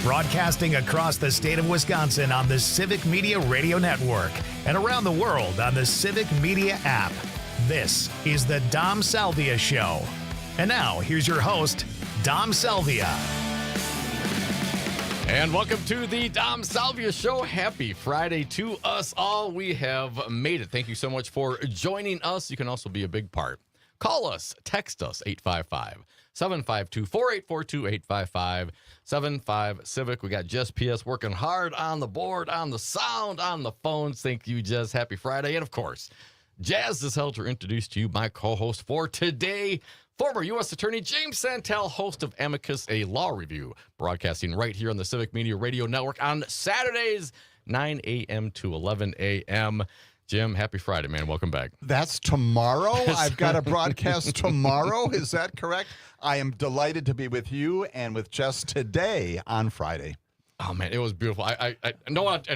Broadcasting across the state of Wisconsin on the Civic Media Radio Network and around the world on the Civic Media app. This is the Dom Salvia Show. And now, here's your host, Dom Salvia. And welcome to the Dom Salvia Show. Happy Friday to us all. We have made it. Thank you so much for joining us. You can also be a big part. Call us, text us, 855-752-4842, 855-75-CIVIC. We got Jess PS working hard on the board, on the sound, on the phones. Thank you, Jess. Happy Friday. And, of course, Jazz is held to introduce to you my co-host for today, former U.S. Attorney James Santelle, host of Amicus, a law review, broadcasting right here on the Civic Media Radio Network on Saturdays, 9 a.m. to 11 a.m., Jim, happy Friday, man. Welcome back. That's tomorrow? I've got a broadcast tomorrow. Is that correct? I am delighted to be with you and with Jess today on Friday. Oh, man, it was beautiful. I not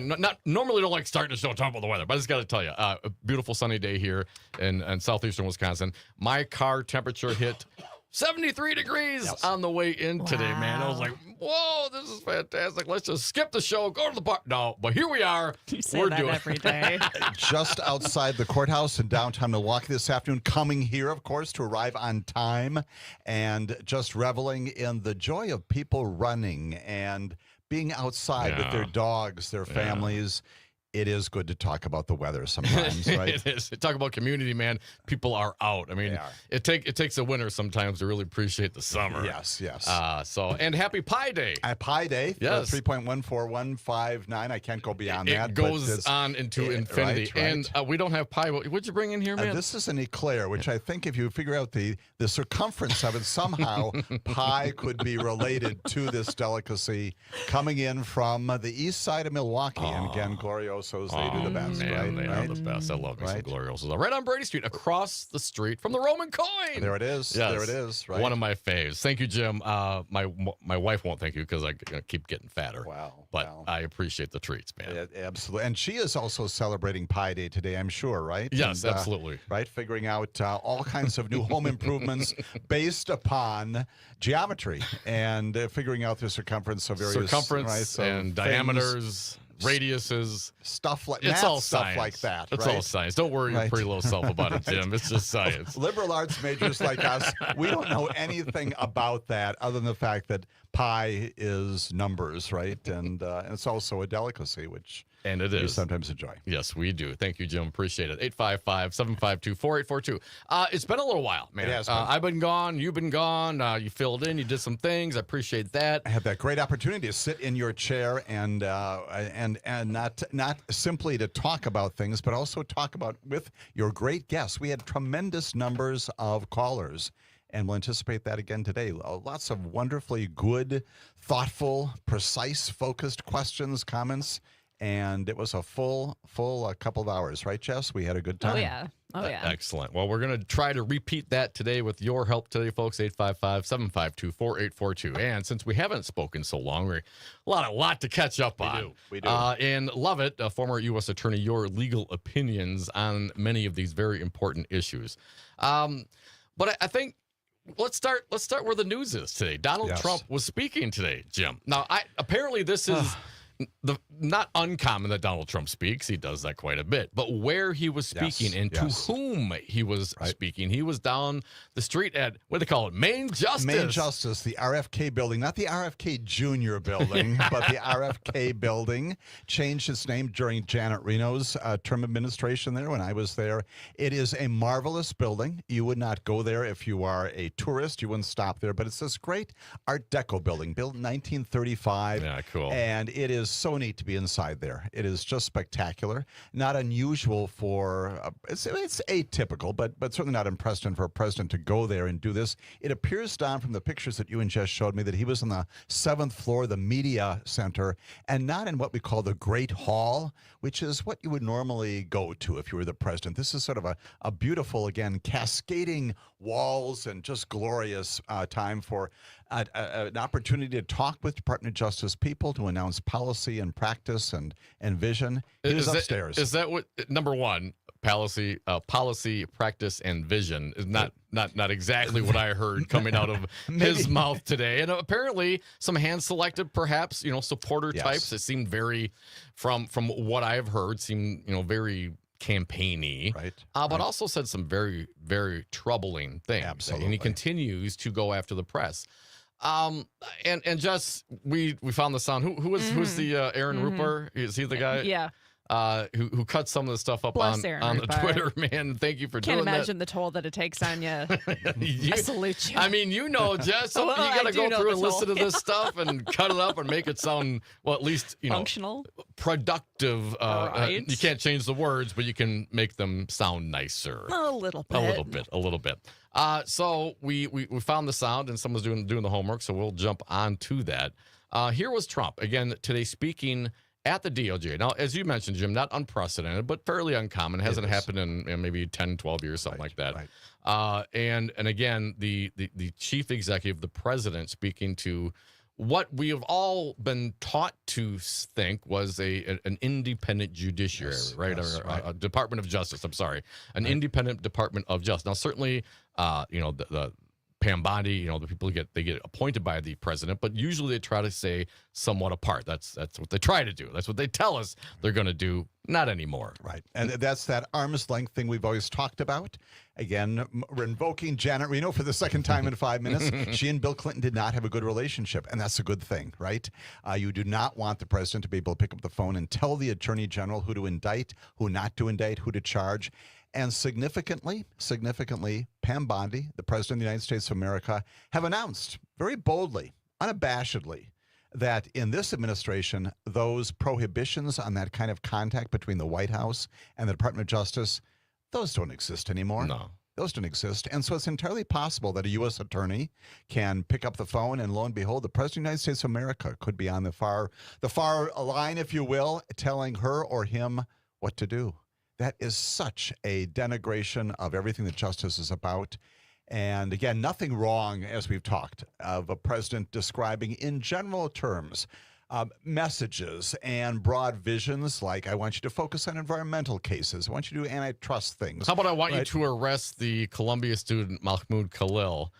normally don't like starting the show talking about the weather, but I just got to tell you, a beautiful sunny day here in southeastern Wisconsin. My car temperature hit 73 degrees on the way in today, man. I was like, whoa, this is fantastic. Let's just skip the show, go to the bar. No, but here we are. You say that every day. Just outside the courthouse in downtown Milwaukee this afternoon, coming here, of course, to arrive on time and just reveling in the joy of people running and being outside with their dogs, their families. It is good to talk about the weather sometimes, right? It is. Talk about community, man. People are out. I mean, it takes a winter sometimes to really appreciate the summer. Yes. And happy Pi Day. Pi Day. Yes. 3.14159. I can't go beyond that. It goes on into infinity. Right. And we don't have pie. What'd you bring in here, man? This is an eclair, which I think if you figure out the circumference of it, somehow pie could be related to this delicacy coming in from the east side of Milwaukee. And again, Gloriosos, they do the best, man, right? They are the best. I love me some Gloriosos. Right on Brady Street, across the street from the Roman coin. There it is. Yes. There it is, right? One of my faves. Thank you, Jim. My wife won't thank you because I keep getting fatter. Wow. But I appreciate the treats, man. Yeah, absolutely. And she is also celebrating Pi Day today, I'm sure, right? Yes, and, absolutely. Right? Figuring out all kinds of new home improvements based upon geometry and figuring out the circumference of various and diameters. Radiuses, stuff like it's all stuff science. Like that. It's all science. Don't worry your pretty low self about it, Jim. It's just science. Liberal arts majors like us, we don't know anything about that other than the fact that pi is numbers, right? And it's also a delicacy, which we sometimes enjoy. Yes, we do. Thank you, Jim. Appreciate it. 855-752-4842. It's been a little while, man. It has been. I've been gone. You've been gone. You filled in. You did some things. I appreciate that. I had that great opportunity to sit in your chair and not simply to talk about things, but also talk about with your great guests. We had tremendous numbers of callers. And we'll anticipate that again today. Lots of wonderfully good, thoughtful, precise, focused questions, comments. And it was a full couple of hours, right, Jess? We had a good time. Oh, yeah. Excellent. Well, we're going to try to repeat that today with your help today, folks. 855-752-4842. And since we haven't spoken so long, we're a lot to catch up on. We do. And Lovett, a former U.S. attorney, your legal opinions on many of these very important issues. But I think let's start where the news is today. Donald Trump was speaking today, Jim. Now, apparently this is not uncommon that Donald Trump speaks. He does that quite a bit. But where he was speaking and to whom he was speaking, he was down the street at, what do they call it, Main Justice. Main Justice, the RFK building, not the RFK Jr. building, but the RFK building. Changed its name during Janet Reno's term administration there when I was there. It is a marvelous building. You would not go there if you are a tourist. You wouldn't stop there. But it's this great Art Deco building, built in 1935. Yeah, cool. And it is so neat to be inside there. It is just spectacular. Not unusual for, it's atypical, but certainly not unprecedented for a president to go there and do this. It appears, Don, from the pictures that you and Jess showed me, that he was on the 7th floor, the media center, and not in what we call the Great Hall, which is what you would normally go to if you were the president. This is sort of a beautiful, again, cascading walls and just glorious time for an opportunity to talk with Department of Justice people, to announce policy and practice and vision. He was upstairs. Is that what, number one, policy, practice, and vision is not exactly what I heard coming out of his mouth today. And apparently, some hand-selected, perhaps, supporter types. It seemed very, from what I've heard, very campaigny, but also said some very, very troubling things. Absolutely. And he continues to go after the press. And just we found the sound. Who's the Aaron Rupert? Is he the guy? Yeah. Who cut some of the stuff up Bless on Aaron the Twitter, man. Thank you for doing that. Can't imagine the toll that it takes on you. I salute you. I mean, Jess, you got to go through and listen to this stuff and cut it up and make it sound, well, at least, functional, productive. Right. You can't change the words, but you can make them sound nicer. A little bit. So we found the sound, and someone's doing the homework, so we'll jump on to that. Here was Trump again today speaking at the DOJ. Now, as you mentioned, Jim, not unprecedented, but fairly uncommon. It hasn't happened in maybe 10, 12 years, something like that. Right. And again, the chief executive, the president, speaking to what we have all been taught to think was an independent judiciary, right? A Department of Justice, I'm sorry. An independent Department of Justice. Now, certainly, the Pam Bondi, the people they get appointed by the president, but usually they try to stay somewhat apart. That's what they try to do. That's what they tell us they're going to do. Not anymore. Right. And that's that arm's length thing we've always talked about. Again, we're invoking Janet Reno for the second time in 5 minutes. She and Bill Clinton did not have a good relationship, and that's a good thing, right? You do not want the president to be able to pick up the phone and tell the attorney general who to indict, who not to indict, who to charge. And significantly, Pam Bondi, the President of the United States of America, have announced very boldly, unabashedly, that in this administration, those prohibitions on that kind of contact between the White House and the Department of Justice, those don't exist anymore. No. Those don't exist. And so it's entirely possible that a U.S. attorney can pick up the phone and lo and behold, the President of the United States of America could be on the far line, if you will, telling her or him what to do. That is such a denigration of everything that justice is about. And again, nothing wrong, as we've talked, of a president describing in general terms messages and broad visions like, I want you to focus on environmental cases. I want you to do antitrust things. How about I want you to arrest the Columbia student Mahmoud Khalil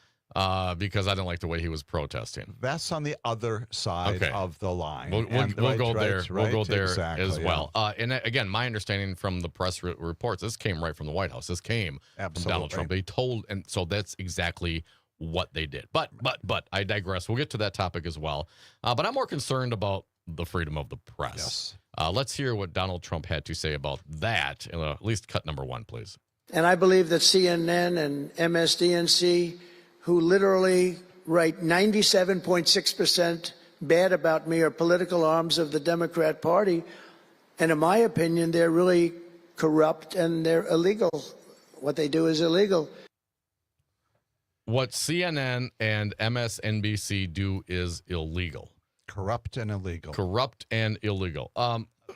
because I didn't like the way he was protesting. That's on the other side of the line. We'll go there. We'll go there as well. Yeah. And again, my understanding from the press reports, this came right from the White House. This came from Donald Trump. They told, and so that's exactly what they did. But I digress. We'll get to that topic as well. But I'm more concerned about the freedom of the press. Yes. Let's hear what Donald Trump had to say about that. At least cut number one, please. And I believe that CNN and MSDNC, who literally write 97.6% bad about me, are political arms of the Democrat Party. And in my opinion, they're really corrupt and they're illegal. What they do is illegal. What CNN and MSNBC do is illegal. Corrupt and illegal. Corrupt and illegal.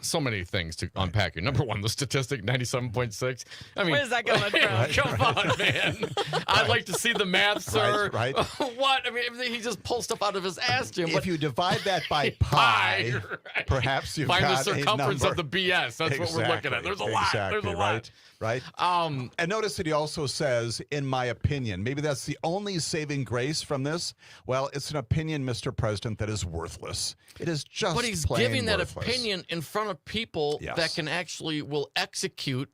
So many things to unpack here. Number one, the statistic, 97.6. I mean, where's that coming from? Come on, man. I'd like to see the math, sir. Right. What? I mean, he just pulls stuff out of his ass, Jim. If you divide that by pi, right. Perhaps you've find got the circumference a of the BS. That's what we're looking at. There's a lot. There's a lot. Right. And notice that he also says, in my opinion, maybe that's the only saving grace from this. Well, it's an opinion, Mr. President, that is worthless. It is just But he's plain giving that worthless. opinion in front of people that can actually will execute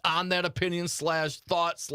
on that opinion / thought /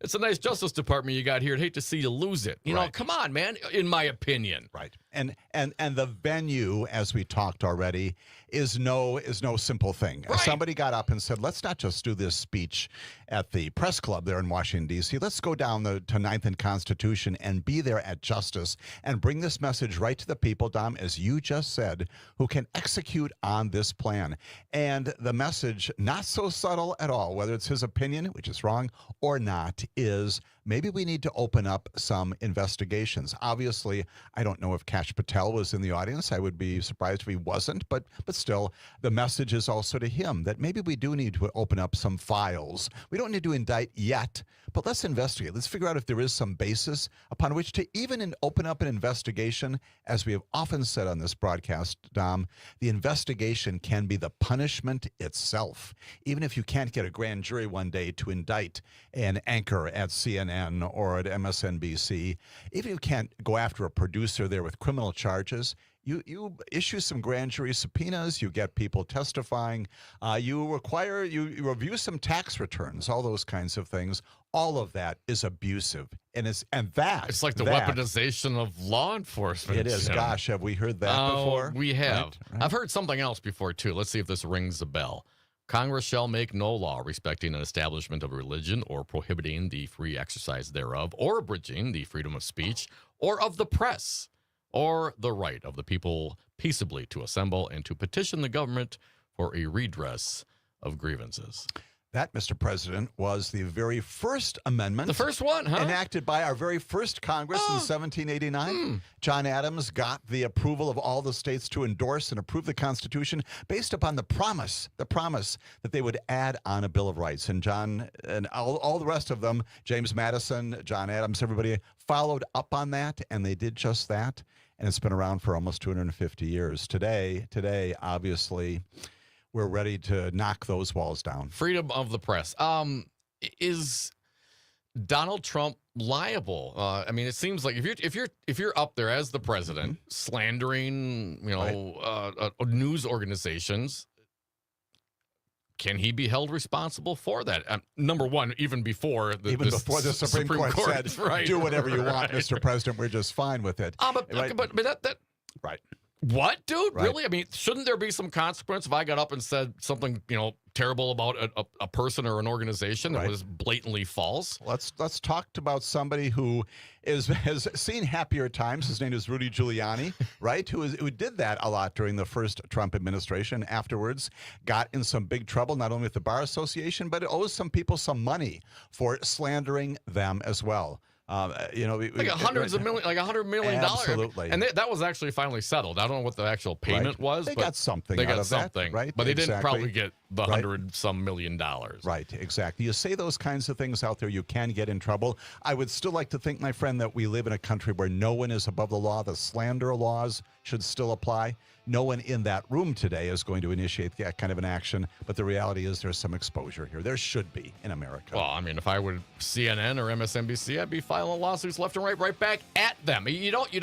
it's a nice Justice Department you got here. I'd hate to see you lose it. You know, come on, man, in my opinion. Right. And the venue, as we talked already, is no simple thing. Right. Somebody got up and said, let's not just do this speech at the press club there in Washington, D.C. Let's go down to 9th and Constitution and be there at Justice and bring this message right to the people, Dom, as you just said, who can execute on this plan. And the message, not so subtle at all, whether it's his opinion, which is wrong, or not, is maybe we need to open up some investigations. Obviously, I don't know if Kash Patel was in the audience. I would be surprised if he wasn't, but still, the message is also to him that maybe we do need to open up some files. We don't need to indict yet, but let's investigate. Let's figure out if there is some basis upon which to even open up an investigation. As we have often said on this broadcast, Dom, the investigation can be the punishment itself. Even if you can't get a grand jury one day to indict an anchor at CNN or at MSNBC, even if you can't go after a producer there with criminal charges, you issue some grand jury subpoenas, you get people testifying, you review some tax returns, all those kinds of things. All of that is abusive. It's like the weaponization of law enforcement. It is. Jim. Gosh, have we heard that before? We have. Right. I've heard something else before, too. Let's see if this rings a bell. Congress shall make no law respecting an establishment of religion or prohibiting the free exercise thereof or abridging the freedom of speech or of the press or the right of the people peaceably to assemble and to petition the government for a redress of grievances. That, Mr. President, was the very first amendment. The first one, huh? Enacted by our very first Congress in 1789. John Adams got the approval of all the states to endorse and approve the Constitution based upon the promise that they would add on a Bill of Rights. And John and all the rest of them, James Madison, John Adams, everybody followed up on that, and they did just that. And it's been around for almost 250 years. Today, obviously, we're ready to knock those walls down. Freedom of the press. Is Donald Trump liable? I mean, it seems like if you're up there as the president slandering, news organizations, can he be held responsible for that? Number one, even before the Supreme Court said, right, do whatever you want, right. Mr. President, we're just fine with it. But that right. What, dude? Right. Really? I mean, shouldn't there be some consequence if I got up and said something, terrible about a person or an organization that was blatantly false? Let's talk about somebody who has seen happier times. His name is Rudy Giuliani, right? Who did that a lot during the first Trump administration. Afterwards, got in some big trouble, not only with the Bar Association, but it owes some people some money for slandering them as well. $100 million. Absolutely. And that was actually finally settled. I don't know what the actual payment was. They but got something. They out got of something, that, right? But they didn't Exactly. probably get the $100-some million. Right, exactly. You say those kinds of things out there, you can get in trouble. I would still like to think, my friend, that we live in a country where no one is above the law. The slander laws should still apply. No one in that room today is going to initiate that kind of an action, but the reality is there's some exposure here. There should be in America. Well, I mean, if I were CNN or MSNBC, I'd be filing lawsuits left and right back at them. What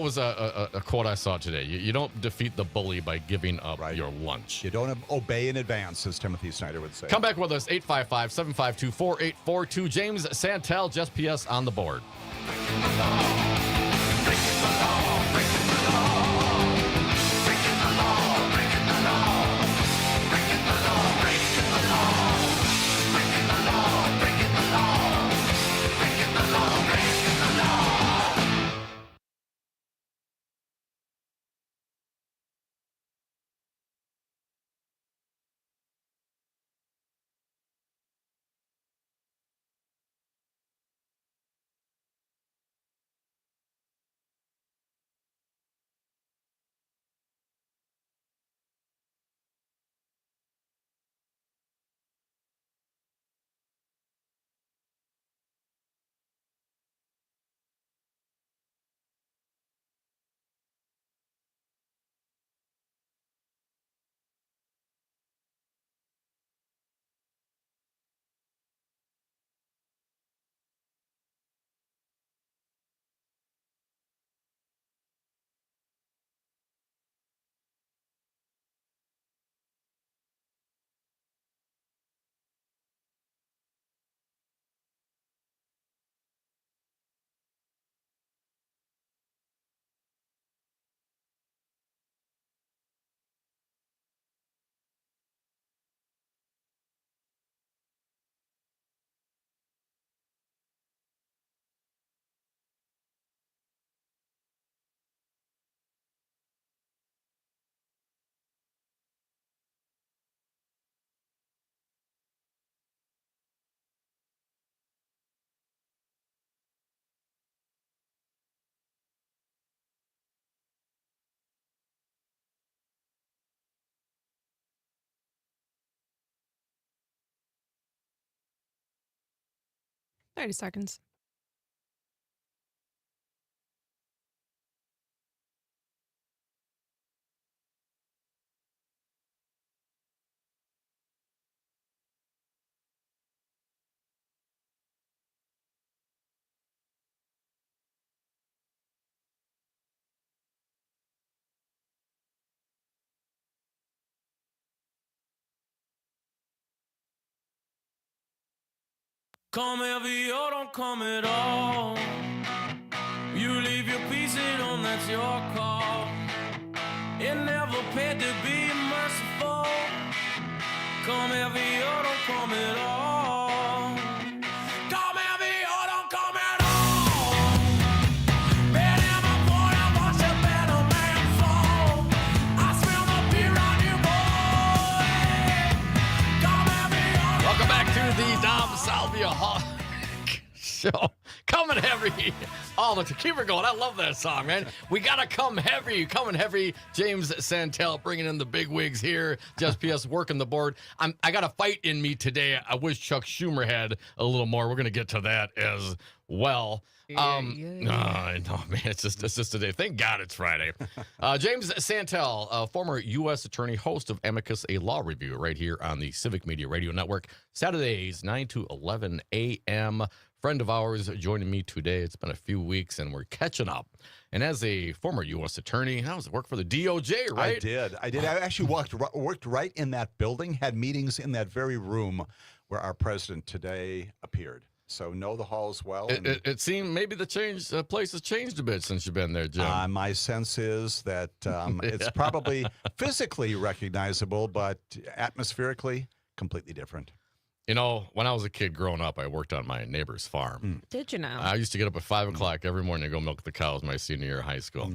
was a quote I saw today? You don't defeat the bully by giving up your lunch. You don't obey in advance, as Timothy Snyder would say. Come back with us, 855-752-4842. James Santelle, Just PS on the board. 30 seconds. Come heavy or don't come at all. You leave your piece at home, that's your call. It never paid to be merciful. Come heavy or don't come at all. Come heavy or don't come at all. Bed in my point, I watch a better man fall. I smell the beer on you, boy. Come heavy or don't Welcome back to the Dom Salvia show. Coming heavy all the time. Keep it going. I love that song, man. We got to come heavy. Coming heavy. James Santelle bringing in the big wigs here. Just PS working the board. I got a fight in me today. I wish Chuck Schumer had a little more. We're going to get to that as well. I know, man. It's just today. Thank God it's Friday. James Santelle, former U.S. attorney, host of Amicus, a law review right here on the Civic Media Radio Network. Saturdays, 9 to 11 a.m. Friend of ours joining me today. It's been a few weeks, and we're catching up. And as a former U.S. attorney, how does it work for the DOJ, right? I did. I actually worked right in that building, had meetings in that very room where our president today appeared. So know the halls well. It seemed maybe the place has changed a bit since you've been there, Jim. My sense is that it's probably physically recognizable, but atmospherically completely different. You know, when I was a kid growing up, I worked on my neighbor's farm. Did you know? I used to get up at 5 o'clock every morning to go milk the cows my senior year of high school.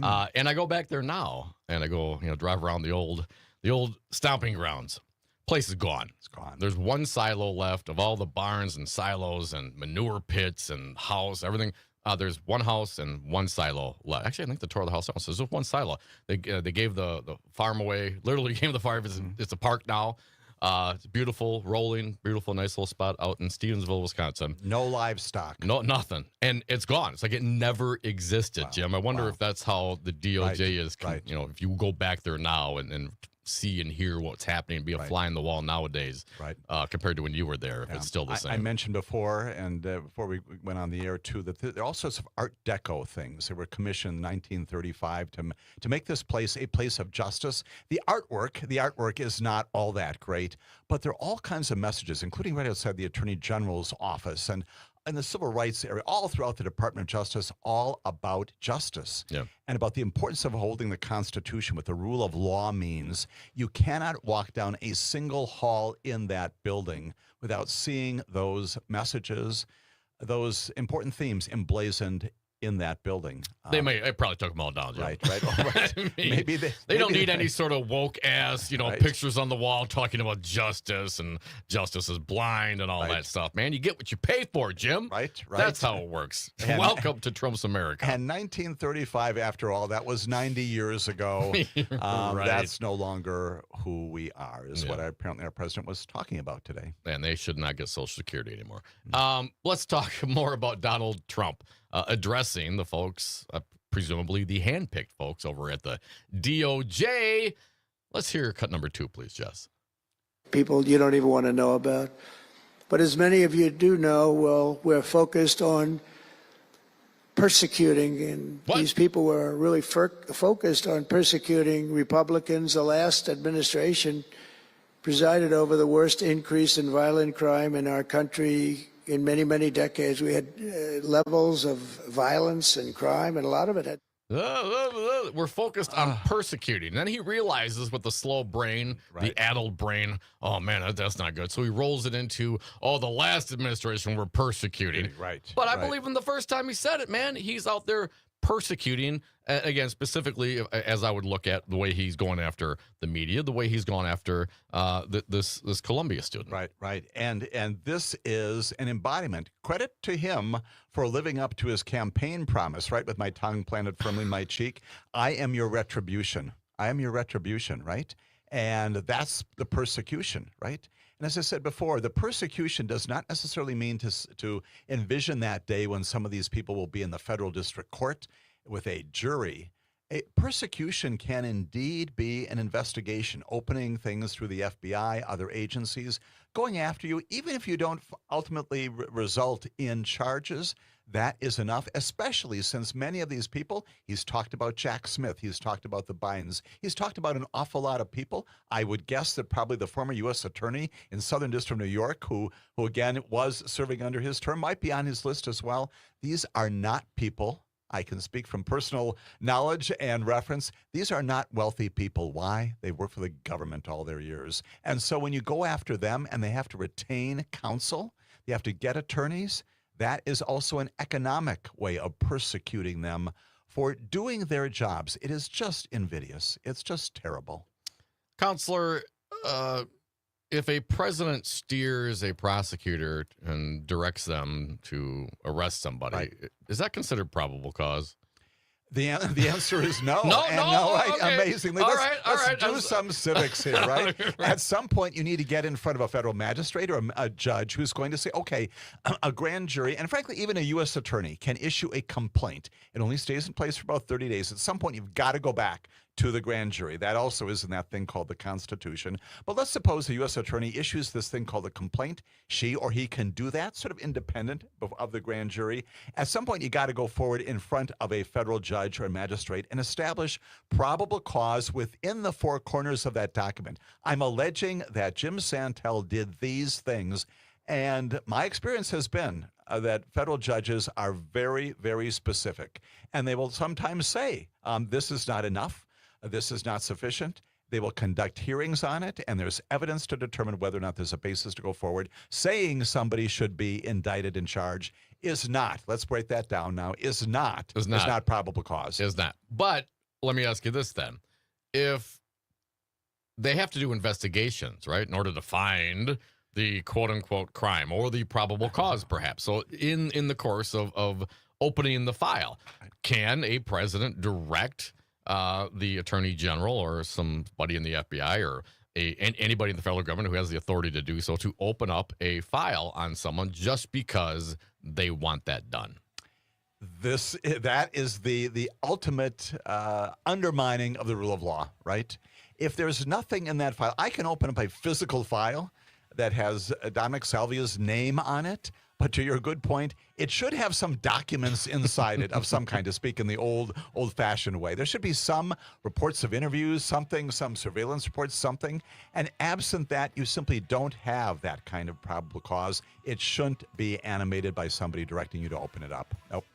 And I go back there now, and I go, drive around the old stomping grounds. Place is gone. It's gone. There's one silo left of all the barns and silos and manure pits and house, everything. There's one house and one silo left. Actually, I think they tore the house down. So there's just one silo. They gave the farm away. Literally gave the farm. It's a park now. It's beautiful, rolling, beautiful, nice little spot out in Stevensville, Wisconsin. No livestock. No, nothing. And it's gone. It's like it never existed, Wow. Jim. I wonder if that's how the DOJ is, Right. If you go back there now and see and hear what's happening and be a fly in the wall nowadays, Right. Compared to when you were there, if it's still the same. I mentioned before, and before we went on the air too, that there are all sorts of Art Deco things that were commissioned in 1935 to make this place a place of justice. The artwork is not all that great, but there are all kinds of messages, including right outside the Attorney General's office and in the civil rights area, all throughout the Department of Justice, all about justice and about the importance of holding the Constitution, what the rule of law means. You cannot walk down a single hall in that building without seeing those messages, those important themes emblazoned in that building. They probably took them all down, Jim. Right. I mean, maybe they don't need any sort of woke ass, Right. pictures on the wall talking about justice and justice is blind and all that stuff, man. You get what you pay for, Jim. Right. That's how it works. And- Welcome to Trump's America. And 1935, after all, that was 90 years ago. Right. That's no longer who we are, is what apparently our president was talking about today. And they should not get Social Security anymore. Let's talk more about Donald Trump addressing the folks, presumably the handpicked folks over at the DOJ. Let's hear cut number 2, please, Jess. People you don't even want to know about. But as many of you do know, well, we're focused on persecuting, and these people were really focused on persecuting Republicans. The last administration presided over the worst increase in violent crime in our country in many, many decades. We had levels of violence and crime, and a lot of it had. We're focused on persecuting. And then he realizes with the slow brain, the addled brain, oh, man, that's not good. So he rolls it into, the last administration were persecuting. Right. But I believe in the first time he said it, man, he's out there persecuting, again, specifically, as I would look at the way he's going after the media, the way he's gone after this Columbia student. Right. And this is an embodiment. Credit to him for living up to his campaign promise, right? With my tongue planted firmly in my cheek. I am your retribution. I am your retribution, right? And that's the persecution, right? And as I said before, the persecution does not necessarily mean to envision that day when some of these people will be in the federal district court with a jury. Persecution can indeed be an investigation, opening things through the FBI, other agencies, going after you, even if you don't ultimately result in charges. That is enough, especially since many of these people, he's talked about Jack Smith, he's talked about the Bidens, he's talked about an awful lot of people. I would guess that probably the former U.S. attorney in Southern District of New York, who again was serving under his term, might be on his list as well. These are not people. I can speak from personal knowledge and reference. These are not wealthy people. Why? They work for the government all their years. And so when you go after them and they have to retain counsel, they have to get attorneys, that is also an economic way of persecuting them for doing their jobs. It is just invidious. It's just terrible. Counselor, if a president steers a prosecutor and directs them to arrest somebody, Right. is that considered probable cause? The answer is no. No, And okay. Amazingly. All Let's right. do some civics here, right? At some point, you need to get in front of a federal magistrate or a judge who's going to say, okay, a grand jury, and frankly, even a U.S. attorney can issue a complaint. It only stays in place for about 30 days. At some point, you've got to go back to the grand jury. That also is in that thing called the Constitution. But let's suppose a U.S. attorney issues this thing called a complaint. She or he can do that, sort of independent of the grand jury. At some point, you got to go forward in front of a federal judge or a magistrate and establish probable cause within the four corners of that document. I'm alleging that Jim Santelle did these things. And my experience has been that federal judges are very, very specific. And they will sometimes say, this is not enough. This is not sufficient. They will conduct hearings on it, and there's evidence to determine whether or not there's a basis to go forward. Saying somebody should be indicted and charged is not, let's break that down now, is not probable cause. Is not. But let me ask you this then. If they have to do investigations, right, in order to find the quote-unquote crime or the probable cause, perhaps. So in the course of opening the file, can a president direct the attorney general or somebody in the FBI or anybody in the federal government who has the authority to do so to open up a file on someone just because they want that done? That is the ultimate undermining of the rule of law, right? If there's nothing in that file, I can open up a physical file that has Dom Salvia's name on it. But to your good point, it should have some documents inside it of some kind, to speak in the old-fashioned way. There should be some reports of interviews, something, some surveillance reports, something. And absent that, you simply don't have that kind of probable cause. It shouldn't be animated by somebody directing you to open it up. Nope.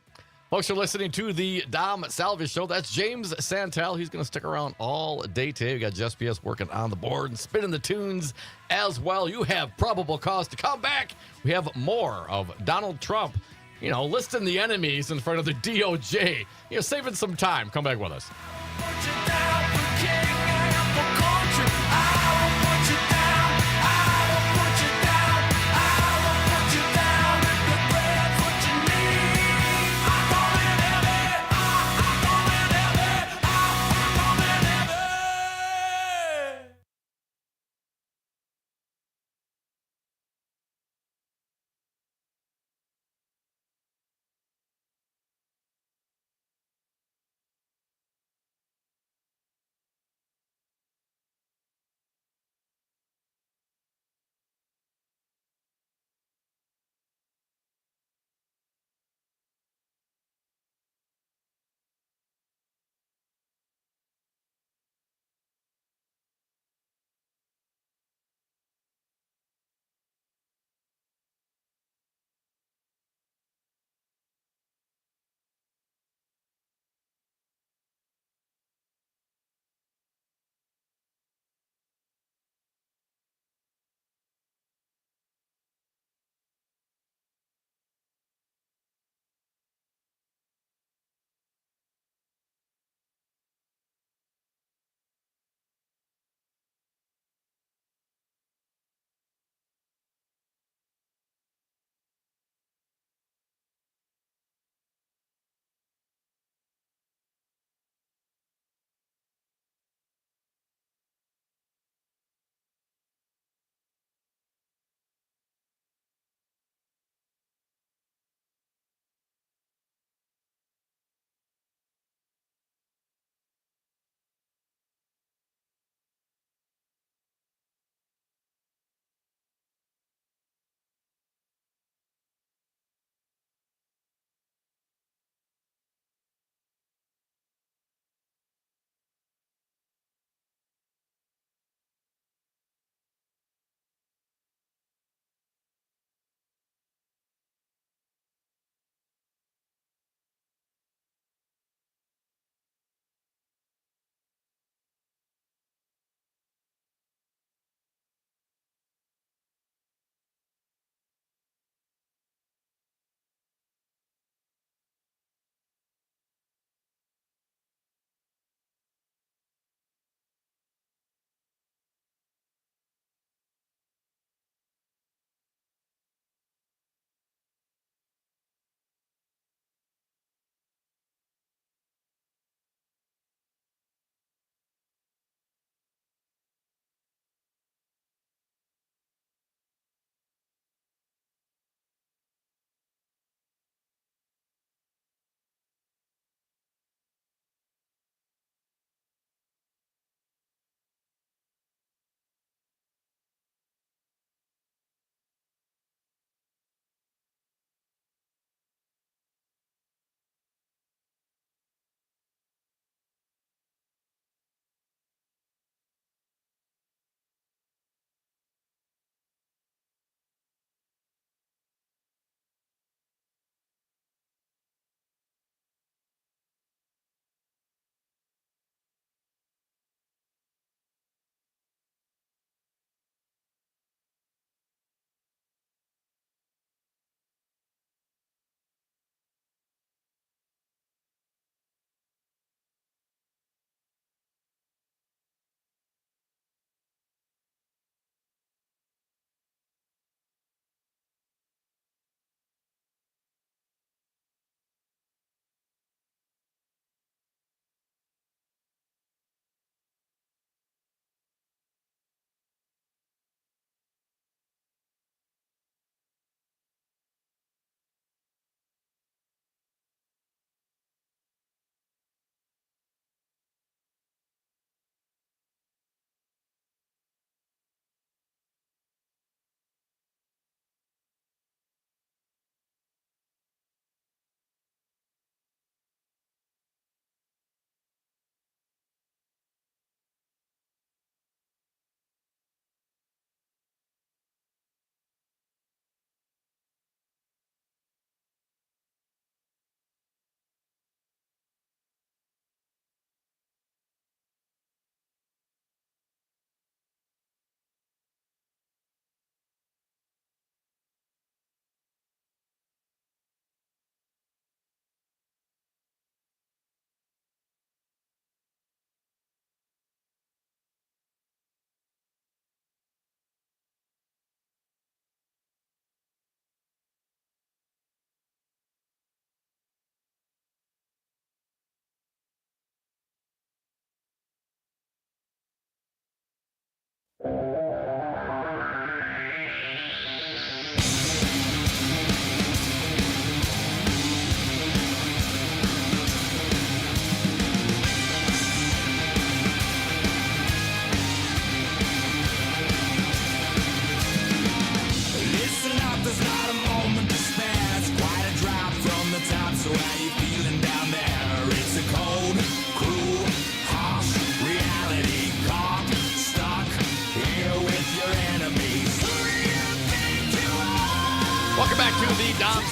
Folks are listening to the Dom Salvia Show. That's James Santelle. He's going to stick around all day today. We got Just PS working on the board and spinning the tunes as well. You have probable cause to come back. We have more of Donald Trump, listing the enemies in front of the DOJ. Saving some time. Come back with us. Put you down for king.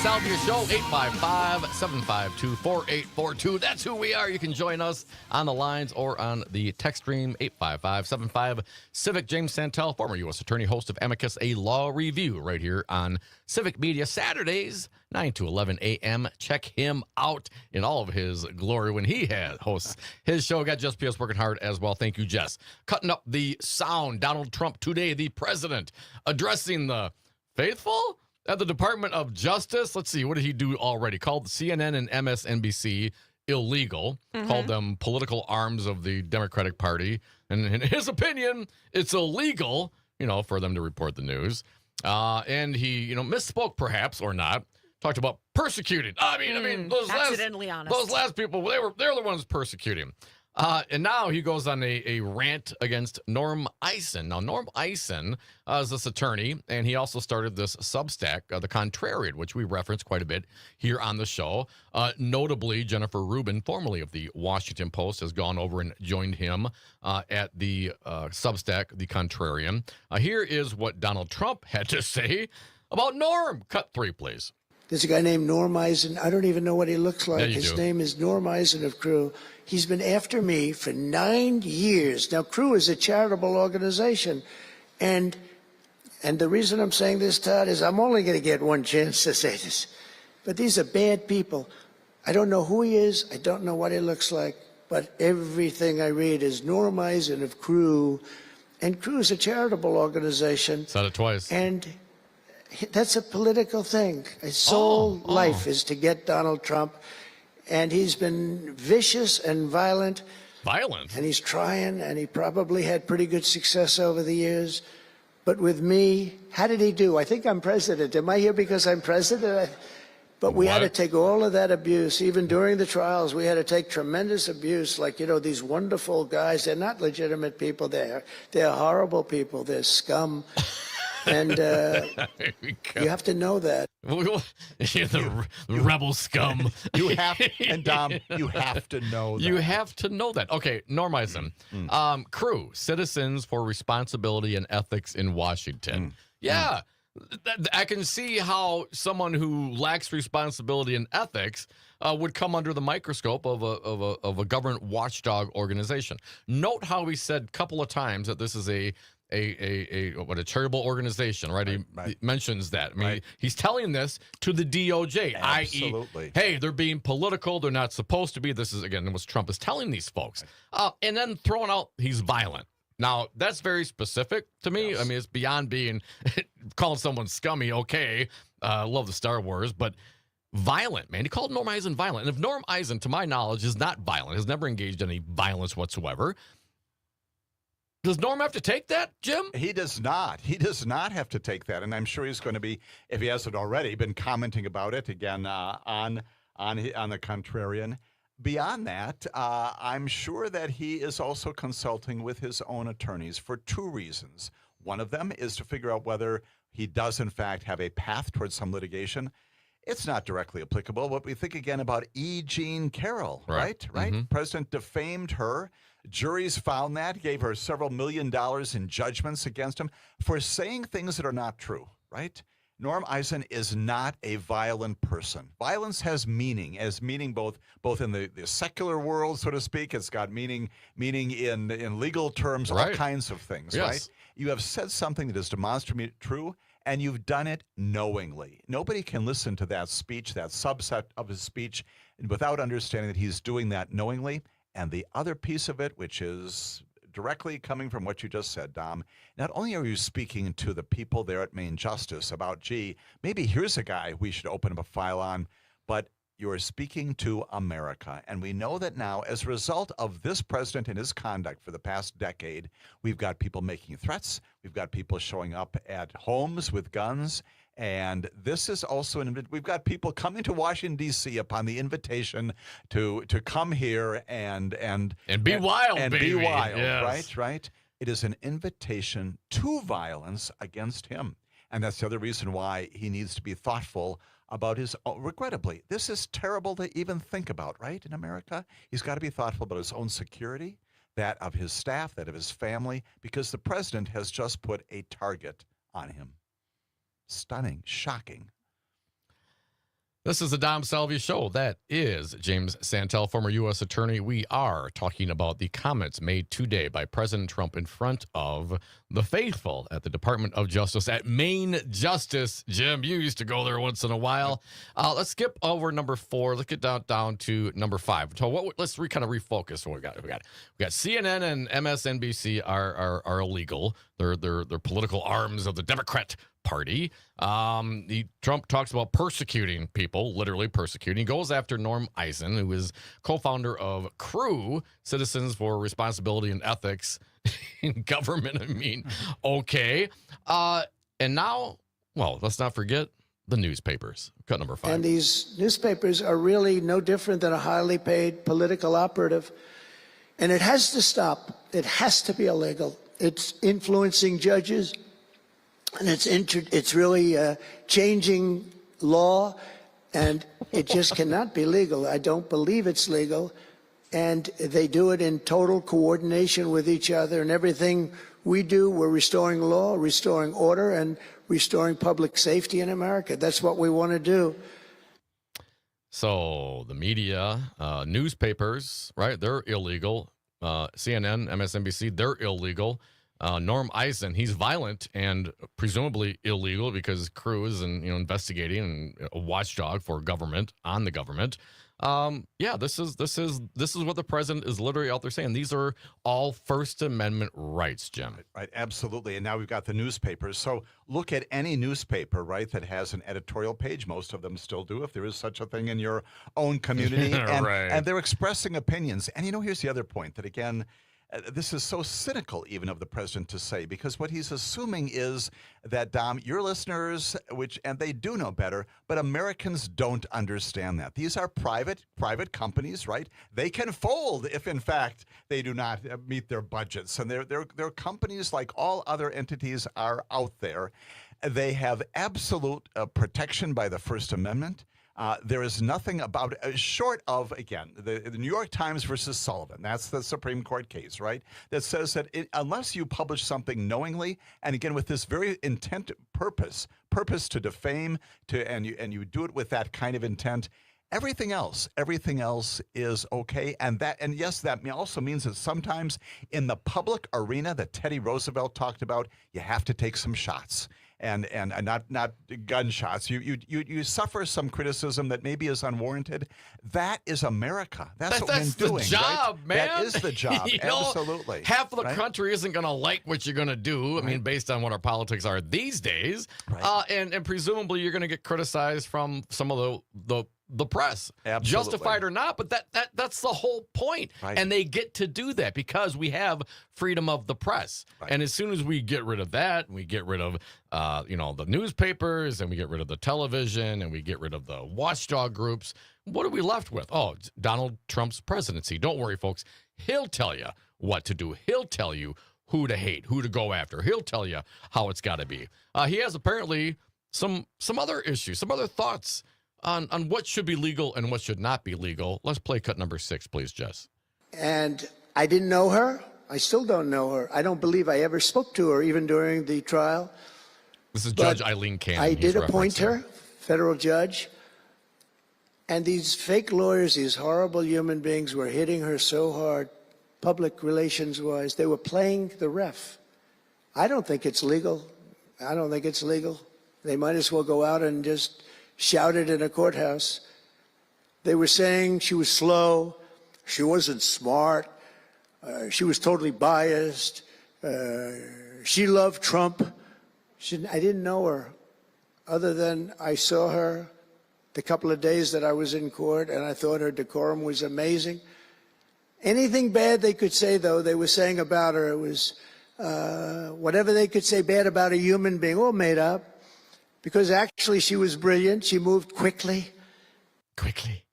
Salvia Show, 855-752-4842. That's who we are. You can join us on the lines or on the text stream, 855-75-CIVIC. James Santelle, former U.S. Attorney, host of Amicus, a law review right here on Civic Media, Saturdays, 9 to 11 a.m. Check him out in all of his glory when he hosts his show. Got Jess P.S. working hard as well. Thank you, Jess. Cutting up the sound. Donald Trump today, the president, addressing the faithful at the Department of Justice. Let's see, what did he do already? Called CNN and MSNBC illegal, called them political arms of the Democratic Party. And in his opinion, it's illegal, for them to report the news. And he, misspoke perhaps or not. Talked about persecuted. I mean, those last people, they're the ones persecuting. And now he goes on a rant against Norm Eisen. Now, Norm Eisen is this attorney, and he also started this Substack, The Contrarian, which we reference quite a bit here on the show. Notably, Jennifer Rubin, formerly of the Washington Post, has gone over and joined him at the Substack, The Contrarian. Here is what Donald Trump had to say about Norm. Cut 3, please. There's a guy named Norm Eisen. I don't even know what he looks like. His name is Norm Eisen of Crew. He's been after me for 9 years. Now, Crew is a charitable organization. And the reason I'm saying this, Todd, is I'm only going to get one chance to say this. But these are bad people. I don't know who he is. I don't know what he looks like. But everything I read is Norm Eisen of Crew. And Crew is a charitable organization. Said it twice. And that's a political thing. His sole life is to get Donald Trump, and he's been vicious and violent. Violent? And he's trying, and he probably had pretty good success over the years. But with me, how did he do? I think I'm president. Am I here because I'm president? But we had to take all of that abuse. Even during the trials, we had to take tremendous abuse. Like, these wonderful guys, they're not legitimate people. They're horrible people. They're scum. And you have to know that. the rebel scum. You have, and Dom, you have to know that. You have to know that. Okay, Norm Eisen. Crew, Citizens for Responsibility and Ethics in Washington. Yeah, I can see how someone who lacks responsibility and ethics would come under the microscope of a government watchdog organization. Note how he said a couple of times that this is a charitable organization, right? He mentions that. I mean, he's telling this to the DOJ, i.e., hey, they're being political. They're not supposed to be. This is, again, what Trump is telling these folks. And then throwing out he's violent. Now, that's very specific to me. Yes. I mean, it's beyond being calling someone scummy. Okay, love the Star Wars, but violent, man. He called Norm Eisen violent. And if Norm Eisen, to my knowledge, is not violent, has never engaged in any violence whatsoever, does Norm have to take that, Jim? He does not. He does not have to take that. And I'm sure he's going to be, if he hasn't already, been commenting about it again on the Contrarian. Beyond that, I'm sure that he is also consulting with his own attorneys for 2 reasons. One of them is to figure out whether he does, in fact, have a path towards some litigation. It's not directly applicable, but we think again about E. Jean Carroll, right? Mm-hmm. President defamed her. Juries found that, gave her several $1 million in judgments against him for saying things that are not true, right? Norm Eisen is not a violent person. Violence has meaning, both in the secular world, so to speak. It's got meaning in legal terms, all kinds of things, right? You have said something that is demonstrably true, and you've done it knowingly. Nobody can listen to that speech, that subset of his speech, without understanding that he's doing that knowingly. And the other piece of it, which is directly coming from what you just said, Dom, not only are you speaking to the people there at Main Justice about, gee, maybe here's a guy we should open up a file on, but you're speaking to America. And we know that now, as a result of this president and his conduct for the past decade, we've got people making threats. We've got people showing up at homes with guns. And this is also we've got people coming to Washington, D.C. upon the invitation to come here and be wild, and baby. Be wild, yes. right? It is an invitation to violence against him. And that's the other reason why he needs to be thoughtful about his, regrettably, this is terrible to even think about, right, in America? He's got to be thoughtful about his own security, that of his staff, that of his family, because the president has just put a target on him. Stunning, shocking. This is the Dom Salvia Show. That is James Santelle, former U.S. attorney. We are talking about the comments made today by President Trump in front of the faithful at the Department of Justice at Main Justice. Jim, you used to go there once in a while. Let's skip over number 4. Let's get down to number 5. So let's kind of refocus what we got. We got CNN and MSNBC are illegal. They're political arms of the Democrat Party. Trump talks about persecuting people, literally persecuting. He goes after Norm Eisen, who is co-founder of CREW, Citizens for Responsibility and Ethics in Government. I mean, okay. And now, well, let's not forget the newspapers. Cut number 5. And these newspapers are really no different than a highly paid political operative. And it has to stop. It has to be illegal. It's influencing judges. And it's really changing law, and it just cannot be legal. I don't believe it's legal, and they do it in total coordination with each other. And everything we do, we're restoring law, restoring order, and restoring public safety in America. That's what we want to do. So the media, newspapers, right? They're illegal. CNN, MSNBC, they're illegal. Norm Eisen, he's violent and presumably illegal because CREW is investigating and a watchdog for government on the government. This is what the president is literally out there saying. These are all First Amendment rights, Jim. Right, absolutely. And now we've got the newspapers. So look at any newspaper, right, that has an editorial page. Most of them still do, if there is such a thing in your own community. Right. And they're expressing opinions. And here's the other point that, again, this is so cynical even of the president to say, because what he's assuming is that, Dom, your listeners, and they do know better, but Americans don't understand that. These are private companies, right? They can fold if, in fact, they do not meet their budgets. And they're companies like all other entities are out there. They have absolute protection by the First Amendment. There is nothing about short of, again, the New York Times versus Sullivan. That's the Supreme Court case, right? That says that unless you publish something knowingly, and again with this very intent purpose to defame, and you do it with that kind of intent, everything else is okay. And yes, that also means that sometimes in the public arena that Teddy Roosevelt talked about, you have to take some shots. And not gunshots. You suffer some criticism that maybe is unwarranted. That is America. That's what we're doing. That's the job, right? man. That is the job. Absolutely. Half of the country isn't going to like what you're going to do. I mean, based on what our politics are these days, and presumably you're going to get criticized from some of the press, absolutely. Justified or not, but that's the whole point. Right. And they get to do that because we have freedom of the press. Right. And as soon as we get rid of that, we get rid of the newspapers, and we get rid of the television, and we get rid of the watchdog groups, what are we left with? Oh, Donald Trump's presidency. Don't worry, folks. He'll tell you what to do. He'll tell you who to hate, who to go after. He'll tell you how it's got to be. He has apparently some other issues, some other thoughts on what should be legal and what should not be legal. Let's play cut number 6, please, Jess. And I didn't know her. I still don't know her. I don't believe I ever spoke to her, even during the trial. This is Judge Eileen Cannon. I did appoint her, federal judge. And these fake lawyers, these horrible human beings, were hitting her so hard, public relations-wise. They were playing the ref. I don't think it's legal. They might as well go out and just shout it in a courthouse. They were saying she was slow, she wasn't smart, she was totally biased, she loved Trump. I didn't know her, other than I saw her the couple of days that I was in court, and I thought her decorum was amazing. Anything bad they could say, though, they were saying about her, it was whatever they could say bad about a human being, all made up. Because actually she was brilliant. She moved quickly. Quickly.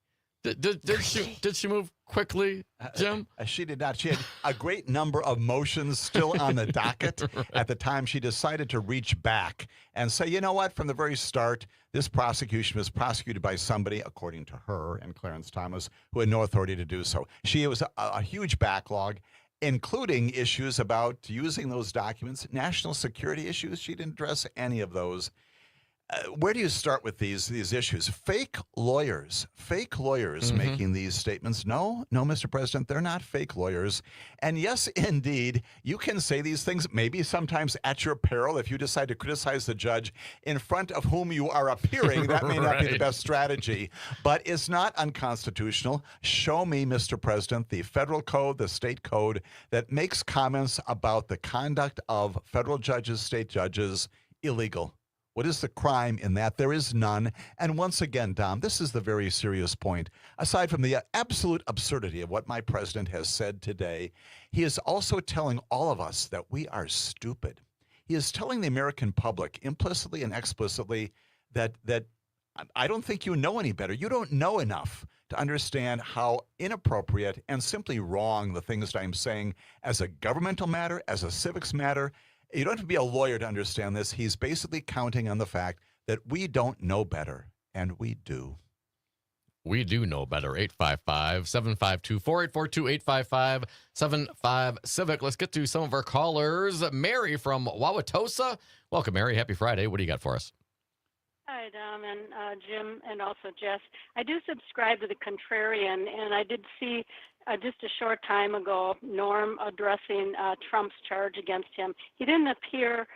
Did she move quickly, Jim? She did not. She had a great number of motions still on the docket. Right. At the time, she decided to reach back and say, you know what, from the very start, this prosecution was prosecuted by somebody, according to her and Clarence Thomas, who had no authority to do so. She was a huge backlog, including issues about using those documents, national security issues. She didn't address any of those. where do you start with these issues? Fake lawyers making these statements. No, Mr. President, they're not fake lawyers. And yes, indeed, you can say these things maybe sometimes at your peril. If you decide to criticize the judge in front of whom you are appearing, that may not be the Right. best strategy, but it's not unconstitutional. Show me, Mr. President, the federal code, the state code that makes comments about the conduct of federal judges, state judges, illegal. What is the crime in that? There is none. And once again, Dom, this is the very serious point. Aside from the absolute absurdity of what my president has said today, he is also telling all of us that we are stupid. He is telling the American public implicitly and explicitly that I don't think you know any better. You don't know enough to understand how inappropriate and simply wrong the things that I'm saying as a governmental matter, as a civics matter. You don't have to be a lawyer to understand this. He's basically counting on the fact that we don't know better, and we do. We do know better. 855-752-4842, 855-75-CIVIC. Let's get to some of our callers. Mary from Wauwatosa. Welcome, Mary. Happy Friday. What do you got for us? Hi, Dom and Jim, and also Jess. I do subscribe to the Contrarian, and I did see just a short time ago Norm addressing Trump's charge against him. He didn't appear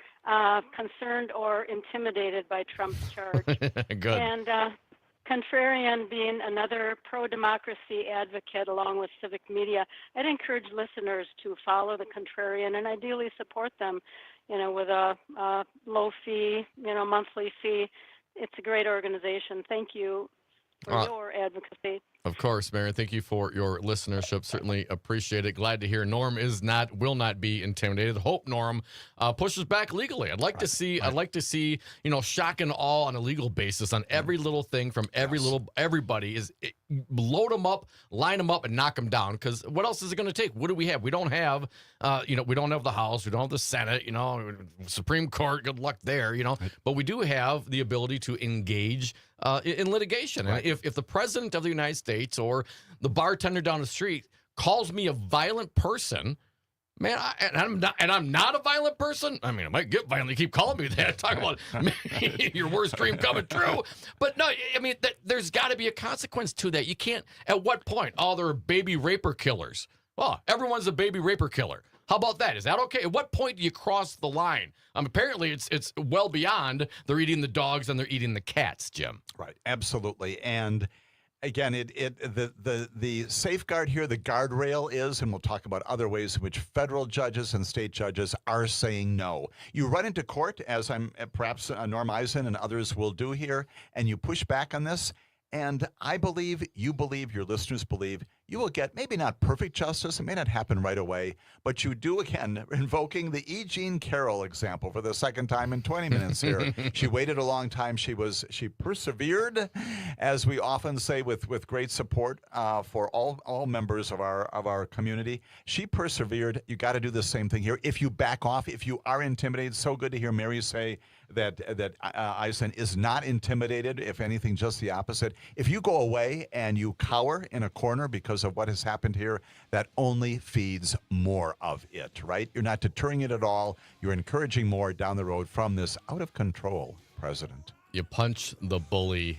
concerned or intimidated by Trump's charge. Good. And Contrarian, being another pro-democracy advocate along with Civic Media, I'd encourage listeners to follow the Contrarian and ideally support them, with a low fee, monthly fee. It's a great organization. Thank you for your advocacy. Of course, Mary. Thank you for your listenership. Certainly appreciate it. Glad to hear Norm will not be intimidated. Hope Norm pushes back legally. I'd like to see, shock and awe on a legal basis on every little thing from everybody load them up, line them up, and knock them down. Because what else is it going to take? What do we have? We don't have, we don't have the House. We don't have the Senate. Supreme Court. Good luck there. But we do have the ability to engage in litigation. Right. And if the president of the United States or the bartender down the street calls me a violent person, man, I'm not a violent person. I mean, I might get violent. You keep calling me that. Talk about your worst dream coming true. But no, I mean, there's got to be a consequence to that. You can't. At what point? Oh, they're baby raper killers. Well, everyone's a baby raper killer. How about that? Is that okay? At what point do you cross the line? Apparently, it's well beyond they're eating the dogs and they're eating the cats, Jim. Right, absolutely. And again, the safeguard here, the guardrail is, and we'll talk about other ways in which federal judges and state judges are saying no. You run into court, as perhaps Norm Eisen and others will do here, and you push back on this. And I believe, you believe, your listeners believe, you will get maybe not perfect justice. It may not happen right away, but you do, again, invoking the E. Jean Carroll example for the second time in 20 minutes here. She waited a long time. She persevered, as we often say, with great support for all members of our community. She persevered. You got to do the same thing here. If you back off, if you are intimidated, so good to hear Mary say that Eisen is not intimidated. If anything, just the opposite. If you go away and you cower in a corner because of what has happened here, that only feeds more of it, right? You're not deterring it at all. You're encouraging more down the road from this out of control president. You punch the bully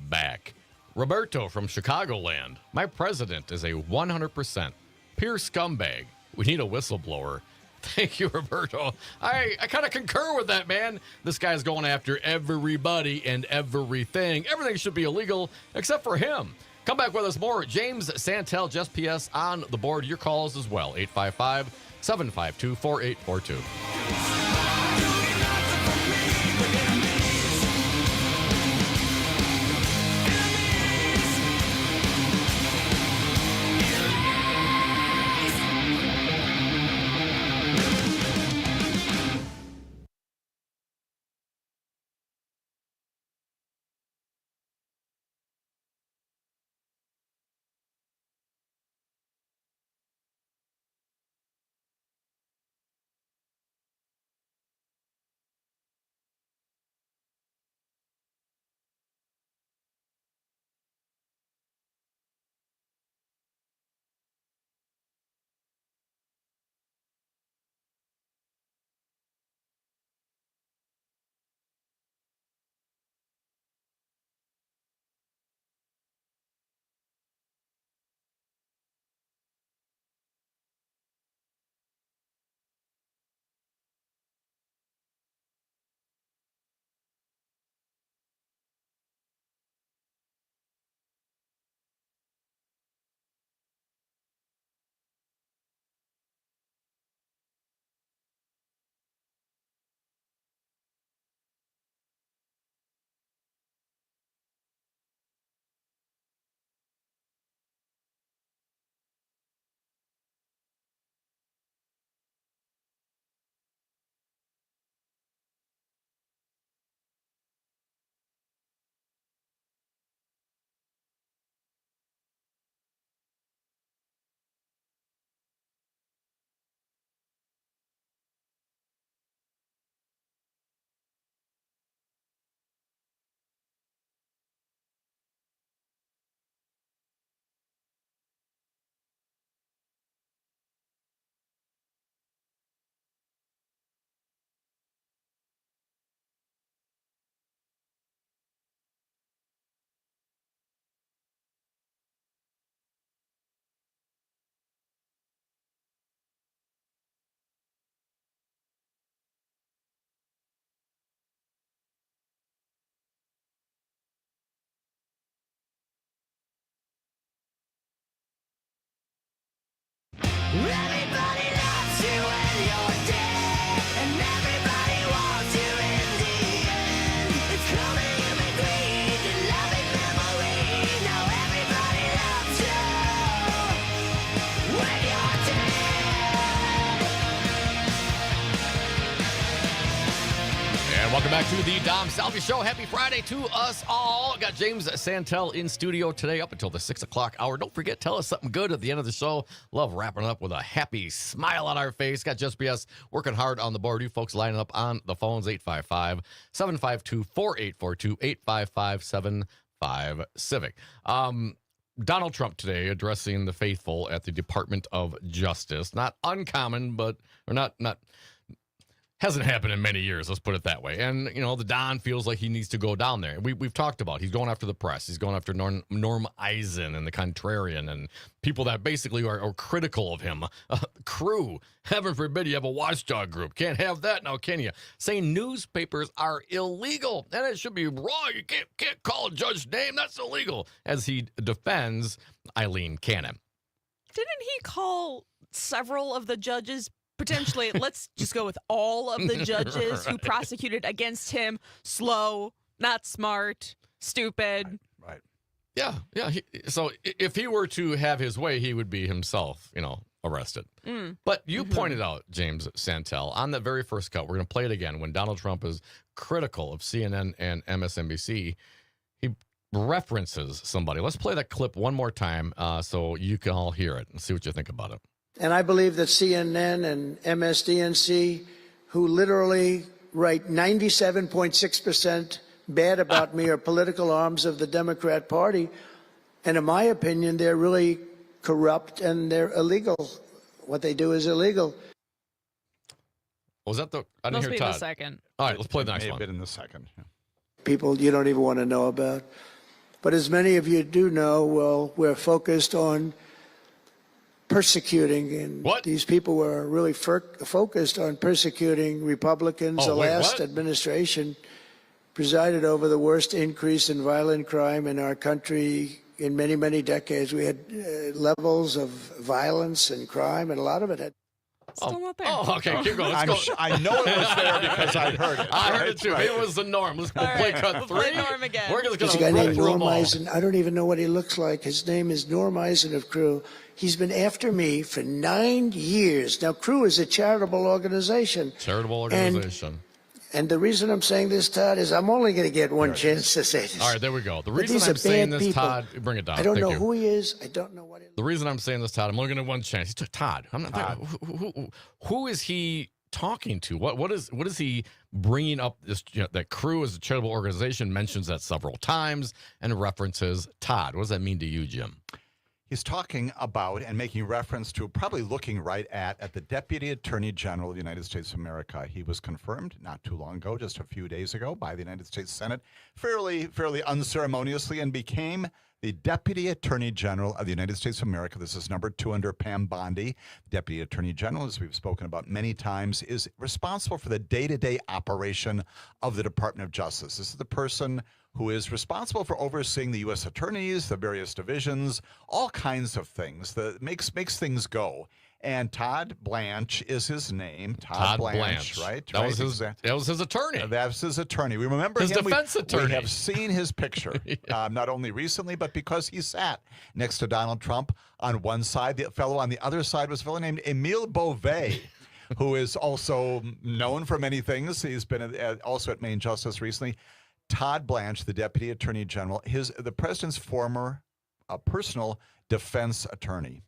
back. Roberto from Chicagoland. My president is a 100% pure scumbag. We need a whistleblower. Thank you, Roberto. I kind of concur with that, man. This guy's going after everybody and everything. Everything should be illegal except for him. Come back with us more. James, Santelle, Just PS on the board. Your calls as well. 855-752-4842. Welcome back to the Dom Salvia Show. Happy Friday to us all. Got James Santelle in studio today up until the 6 o'clock hour. Don't forget, tell us something good at the end of the show. Love wrapping up with a happy smile on our face. Got Just BS working hard on the board. You folks lining up on the phones, 855-752-4842, 855-75-CIVIC. Donald Trump today addressing the faithful at the Department of Justice. Not uncommon, but or not hasn't happened in many years, let's put it that way. And, you know, the Don feels like he needs to go down there. We've talked about he's going after the press. He's going after Norm Eisen and the Contrarian and people that basically are critical of him. Crew, heaven forbid you have a watchdog group. Can't have that now, can you? Saying newspapers are illegal and it should be wrong. You can't call a judge's name. That's illegal. As he defends Eileen Cannon. Didn't he call several of the judges potentially, let's just go with all of the judges who prosecuted against him, slow, not smart, stupid. Right. Yeah. So if he were to have his way, he would be himself, arrested. But you pointed out, James Santelle, on that very first cut, we're going to play it again, when Donald Trump is critical of CNN and MSNBC, he references somebody. Let's play that clip one more time so you can all hear it and see what you think about it. And I believe that CNN and MSDNC, who literally write 97.6% bad about me, are political arms of the Democrat Party. And in my opinion, they're really corrupt and they're illegal. What they do is illegal. Was that the? I didn't Must hear be Todd. the second. All right, let's play the next May one. have been in the second. Yeah. People you don't even want to know about. But as many of you do know, well, we're focused on persecuting, and What? these people were really focused on persecuting Republicans. Oh, The wait, last what? administration presided over the worst increase in violent crime in our country in many, many decades. We had levels of violence and crime, and a lot of it had. Still not there. Oh, okay, keep going. Let's go. I know it was there because I heard it. I heard it too. Right. It was the norm. Let's All play right, cut we'll 3. play Norm again. We're just There's a going guy to named run through them Norm all. Eisen. I don't even know what he looks like. His name is Norm Eisen of Crew. He's been after me for 9 years. Now, Crew is a charitable organization. Charitable organization. And the reason I'm saying this, Todd, is I'm only going to get one chance to say this. All right, there we go. The But reason these I'm are saying bad this, people. Todd, bring it down. I don't Thank know you. who he is. I don't know what he The reason I'm saying this, Todd, I'm only going to one chance. He's Todd. I'm not. Todd. Who is he talking to? What is he bringing up? This that Crew is a charitable organization, mentions that several times and references Todd. What does that mean to you, Jim? He's talking about and making reference to, probably looking right at the Deputy Attorney General of the United States of America. He was confirmed not too long ago, just a few days ago, by the United States Senate, fairly unceremoniously, and became the Deputy Attorney General of the United States of America. This is number 2 under Pam Bondi. Deputy Attorney General, as we've spoken about many times, is responsible for the day-to-day operation of the Department of Justice. This is the person who is responsible for overseeing the U.S. attorneys, the various divisions, all kinds of things that makes things go. And Todd Blanche is his name. Todd Blanche, right? That was his attorney. That's his attorney. We remember His him. defense attorney. We have seen his picture, not only recently, but because he sat next to Donald Trump on one side. The fellow on the other side was a fellow named Emile Beauvais, who is also known for many things. He's been also at Maine Justice recently. Todd Blanche, the Deputy Attorney General, the president's former personal defense attorney.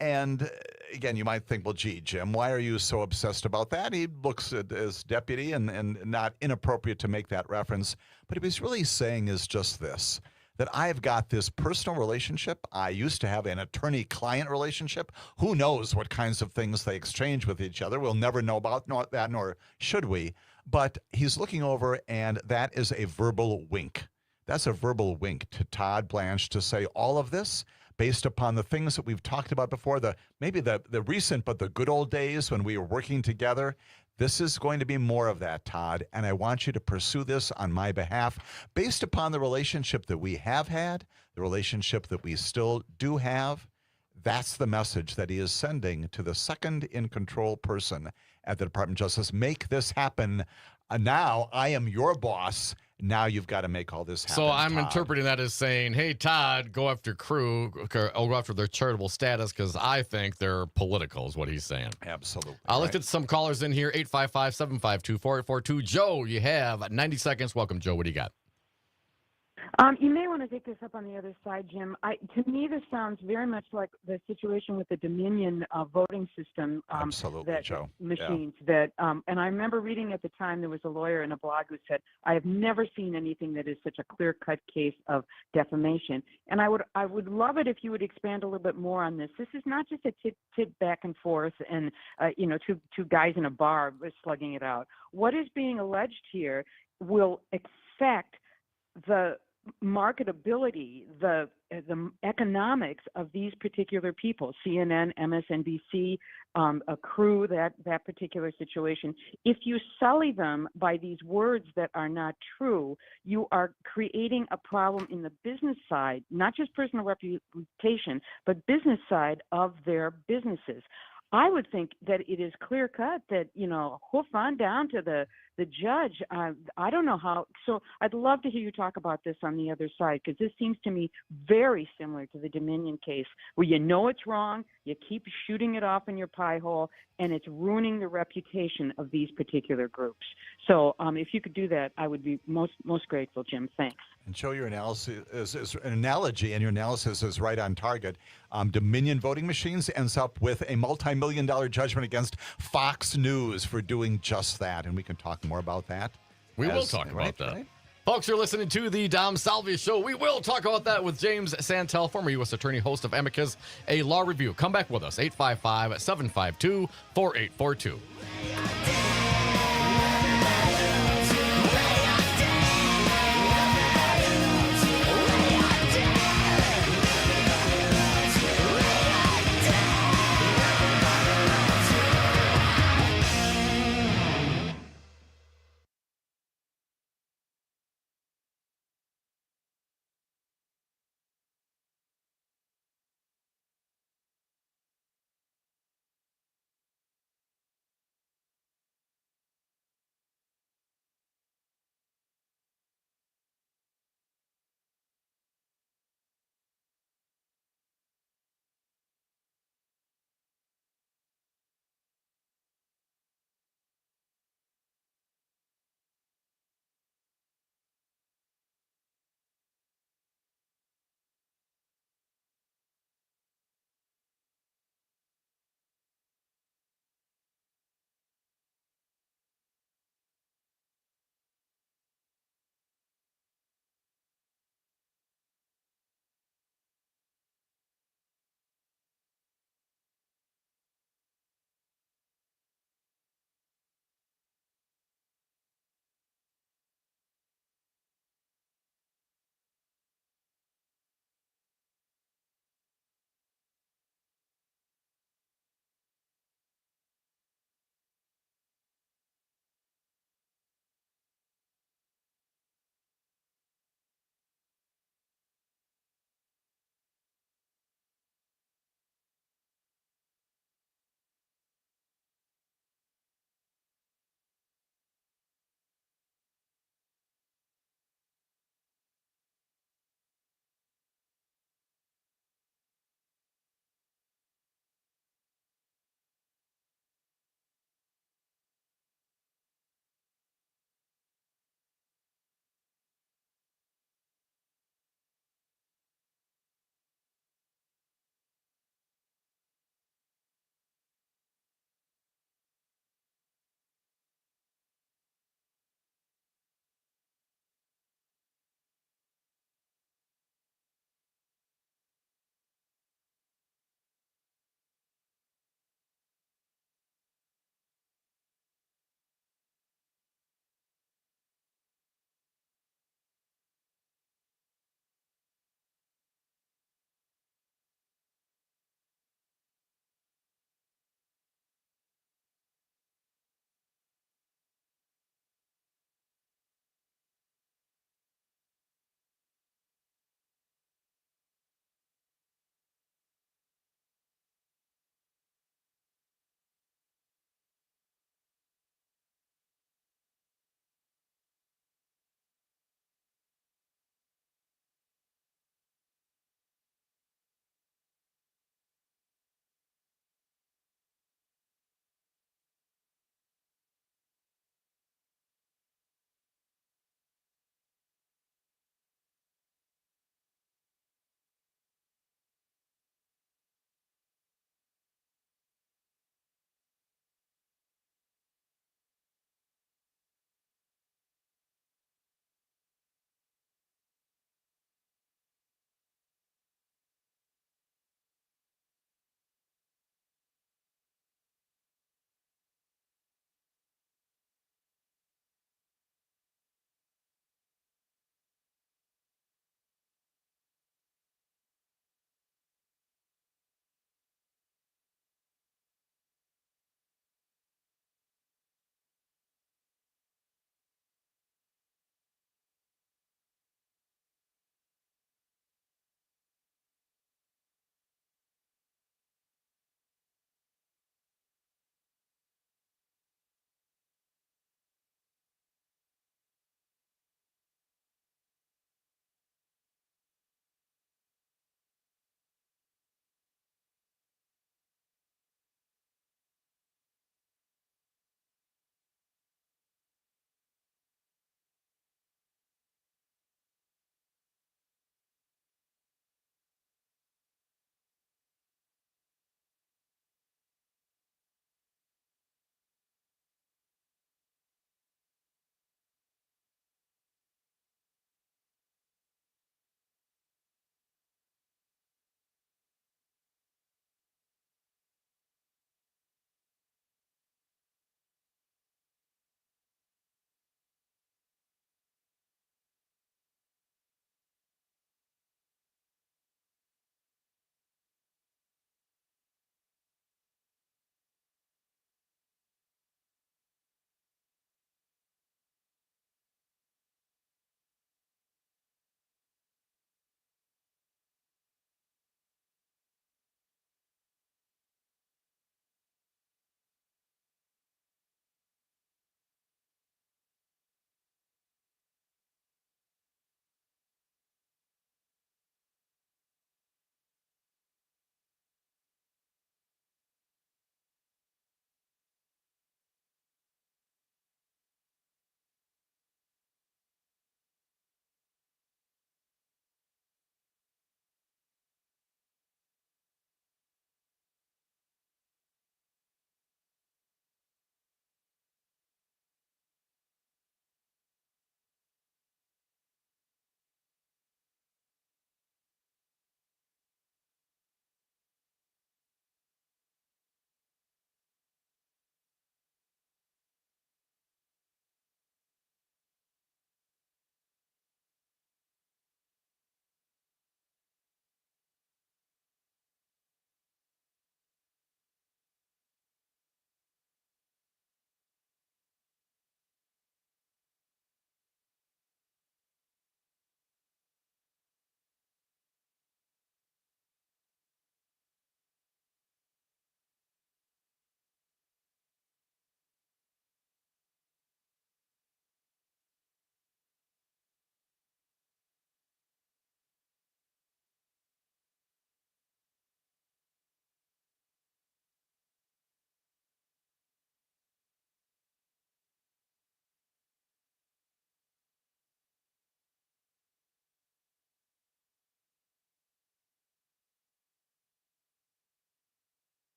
And again, you might think, well, gee, Jim, why are you so obsessed about that? He looks as deputy and not inappropriate to make that reference. But what he's really saying is just this, that I've got this personal relationship. I used to have an attorney-client relationship. Who knows what kinds of things they exchange with each other? We'll never know about that, nor should we. But he's looking over, and that is a verbal wink. That's a verbal wink to Todd Blanche to say all of this based upon the things that we've talked about before, maybe the recent but the good old days when we were working together. This is going to be more of that, Todd, and I want you to pursue this on my behalf based upon the relationship that we have had, the relationship that we still do have. That's the message that he is sending to the second in control person at the Department of Justice. Make this happen. Now I am your boss. Now you've got to make all this happen. So I'm Todd. interpreting that as saying, hey, Todd, go after crew, or go after their charitable status because I think they're political, is what he's saying. Absolutely. Let's get some callers in here, 855-752-4842. Joe, you have 90 seconds. Welcome, Joe. What do you got? You may want to take this up on the other side, Jim. To me, this sounds very much like the situation with the Dominion voting system. Absolutely, Joe. Machines that, and I remember reading at the time there was a lawyer in a blog who said, "I have never seen anything that is such a clear-cut case of defamation." And I would love it if you would expand a little bit more on this. This is not just a tit back and forth and two guys in a bar slugging it out. What is being alleged here will affect the marketability, the economics of these particular people, CNN, MSNBC, a crew, that particular situation. If you sully them by these words that are not true, you are creating a problem in the business side, not just personal reputation, but business side of their businesses. I would think that it is clear cut that, hoof on down to the judge. I don't know how. So I'd love to hear you talk about this on the other side, because this seems to me very similar to the Dominion case, where you know it's wrong, you keep shooting it off in your pie hole, and it's ruining the reputation of these particular groups. So if you could do that, I would be most grateful, Jim. Thanks. And show your analysis is an analogy, and your analysis is right on target. Dominion voting machines ends up with a multi-million-dollar judgment against Fox News for doing just that, and we can talk more about that. We will talk about that. Right? Folks, you're listening to the Dom Salvia Show. We will talk about that with James Santelle, former U.S. Attorney, host of Amicus, a law review. Come back with us, 855-752-4842.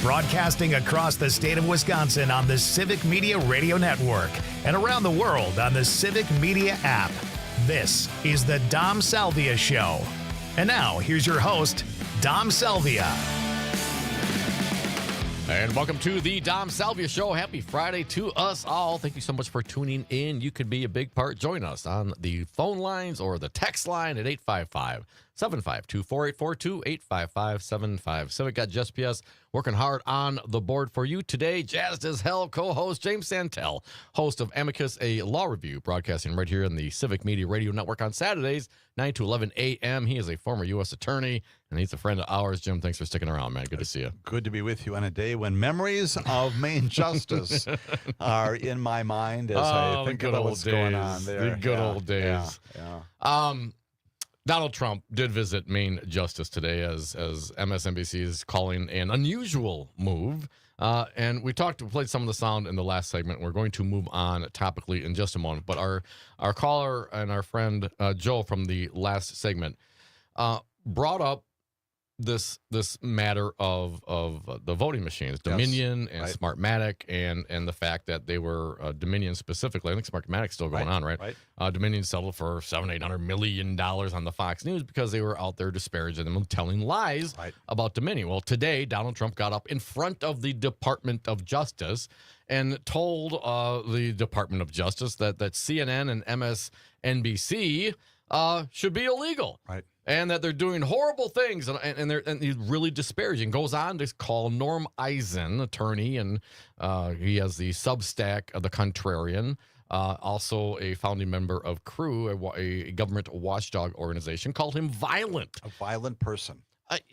broadcasting across the state of Wisconsin on the Civic Media Radio Network and around the world on the Civic Media app. This is the Dom Salvia Show. And now, here's your host, Dom Salvia. And welcome to the Dom Salvia Show. Happy Friday to us all. Thank you so much for tuning in. You could be a big part. Join us on the phone lines or the text line at 855-752-4842, 855-75 Civic. Got Just PS working hard on the board for you today. Jazzed as hell co-host James Santelle, host of Amicus, a law review, broadcasting right here in the Civic Media Radio Network on Saturdays, 9 to 11 a.m. He is a former U.S. attorney, and he's a friend of ours. Jim, thanks for sticking around, man. Good to see you. Good to be with you on a day when memories of Maine justice are in my mind as I think about what's going on there. The good old days. Yeah. Donald Trump did visit Maine Justice today, as MSNBC is calling an unusual move. And we played some of the sound in the last segment. We're going to move on topically in just a moment. But our caller and our friend Joe from the last segment brought up this matter of the voting machines, Dominion and Smartmatic, and the fact that they were Dominion specifically. I think Smartmatic's still going on, right? Dominion settled for $700-800 million on the Fox News because they were out there disparaging them and telling lies about Dominion. Well, today Donald Trump got up in front of the Department of Justice and told the Department of Justice that CNN and MSNBC should be illegal. Right. And that they're doing horrible things, and he's really disparaging. Goes on to call Norm Eisen, attorney, and he has the Substack of the Contrarian, also a founding member of CREW, a government watchdog organization, called him violent. A violent person.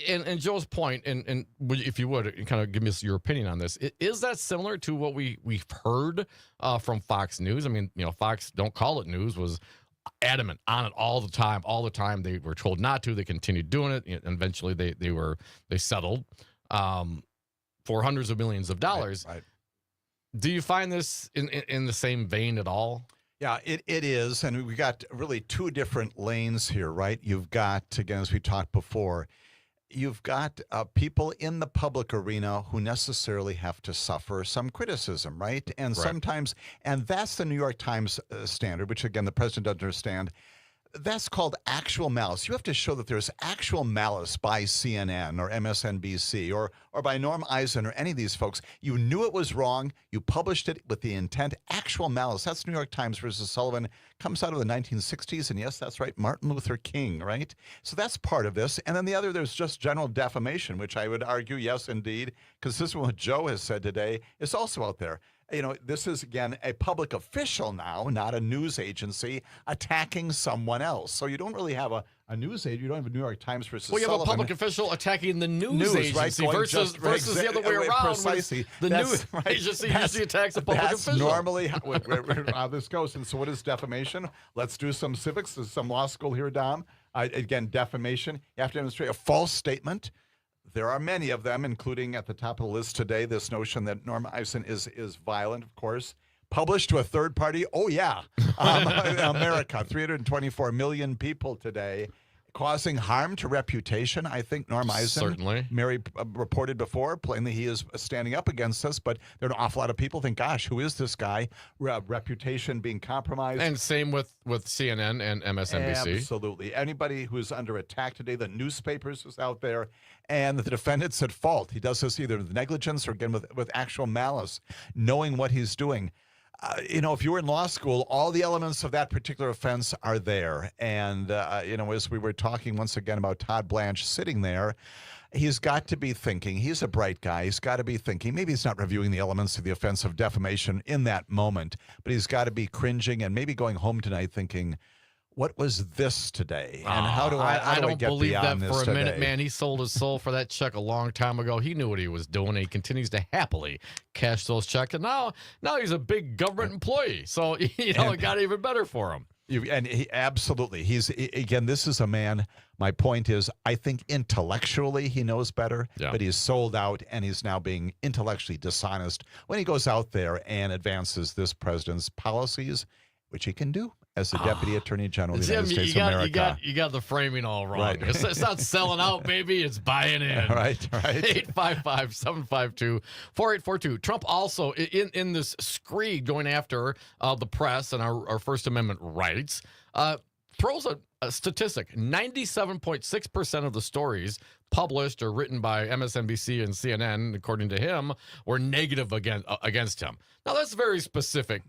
And Joe's point, and if you would kind of give us your opinion on this, is that similar to what we've heard from Fox News? I mean, Fox, don't call it news, was adamant on it all the time. They were told not to. They continued doing it, and eventually they settled for hundreds of millions of dollars. Right. Do you find this in the same vein at all? Yeah, it is, and we got really two different lanes here, right? You've got, again, as we talked before, you've got people in the public arena who necessarily have to suffer some criticism, right? And sometimes, and that's the New York Times standard, which, again, the president doesn't understand. That's called actual malice. You have to show that there's actual malice by CNN or MSNBC or by Norm Eisen or any of these folks. You knew it was wrong. You published it with the intent. Actual malice. That's New York Times versus Sullivan. Comes out of the 1960s. And yes, that's right, Martin Luther King, right? So that's part of this. And then the other, there's just general defamation, which I would argue, yes, indeed, because this is what Joe has said today, is also out there. This is, again, a public official now, not a news agency, attacking someone else. So you don't really have a news agency. You don't have a New York Times versus Well, you have Sullivan. a public official attacking the news agency right? versus the other way around. Precisely. The news agency usually attacks a public official. That's normally how this goes. And so what is defamation? Let's do some civics. There's some law school here, Dom. Again, defamation. You have to demonstrate a false statement. There are many of them, including at the top of the list today, this notion that Norm Eisen is violent, of course. Published to a third party. Oh, yeah. America, 324 million people today. Causing harm to reputation. I think Norm Eisen, certainly, Mary reported before, plainly he is standing up against us, but there are an awful lot of people think, gosh, who is this guy? Reputation being compromised. And same with CNN and MSNBC. Absolutely. Anybody who is under attack today, the newspapers is out there, and the defendant's at fault. He does this either with negligence or, again, with actual malice, knowing what he's doing. If you were in law school, all the elements of that particular offense are there. And, as we were talking once again about Todd Blanche sitting there, he's got to be thinking, he's a bright guy, he's got to be thinking, maybe he's not reviewing the elements of the offense of defamation in that moment, but he's got to be cringing and maybe going home tonight thinking, what was this today? And how do I don't get believe beyond that this for a minute, today? man. He sold his soul for that check a long time ago. He knew what he was doing. And he continues to happily cash those checks. And now he's a big government employee. So, it got even better for him. Absolutely. This is a man, my point is, I think intellectually he knows better, but he's sold out and he's now being intellectually dishonest when he goes out there and advances this president's policies, which he can do. as the Deputy Attorney General of the Jim, United States you of got, America. you got the framing all wrong. Right. It's not selling out, baby. It's buying in. Right. 855-752-4842. Trump also, in this screed going after the press and our First Amendment rights, throws a statistic. 97.6% of the stories published or written by MSNBC and CNN, according to him, were negative against him. Now, that's very specific.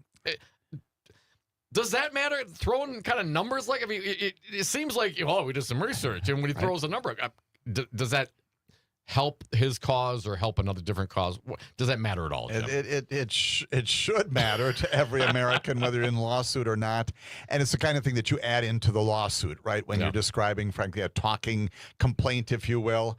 Does that matter? Throwing kind of numbers like, I mean, it seems like, oh, we did some research, and when he throws a number, does that help his cause or help another different cause? Does that matter at all, Jim? It should matter to every American, whether you're in a lawsuit or not. And it's the kind of thing that you add into the lawsuit, right? When you're describing, frankly, a talking complaint, if you will.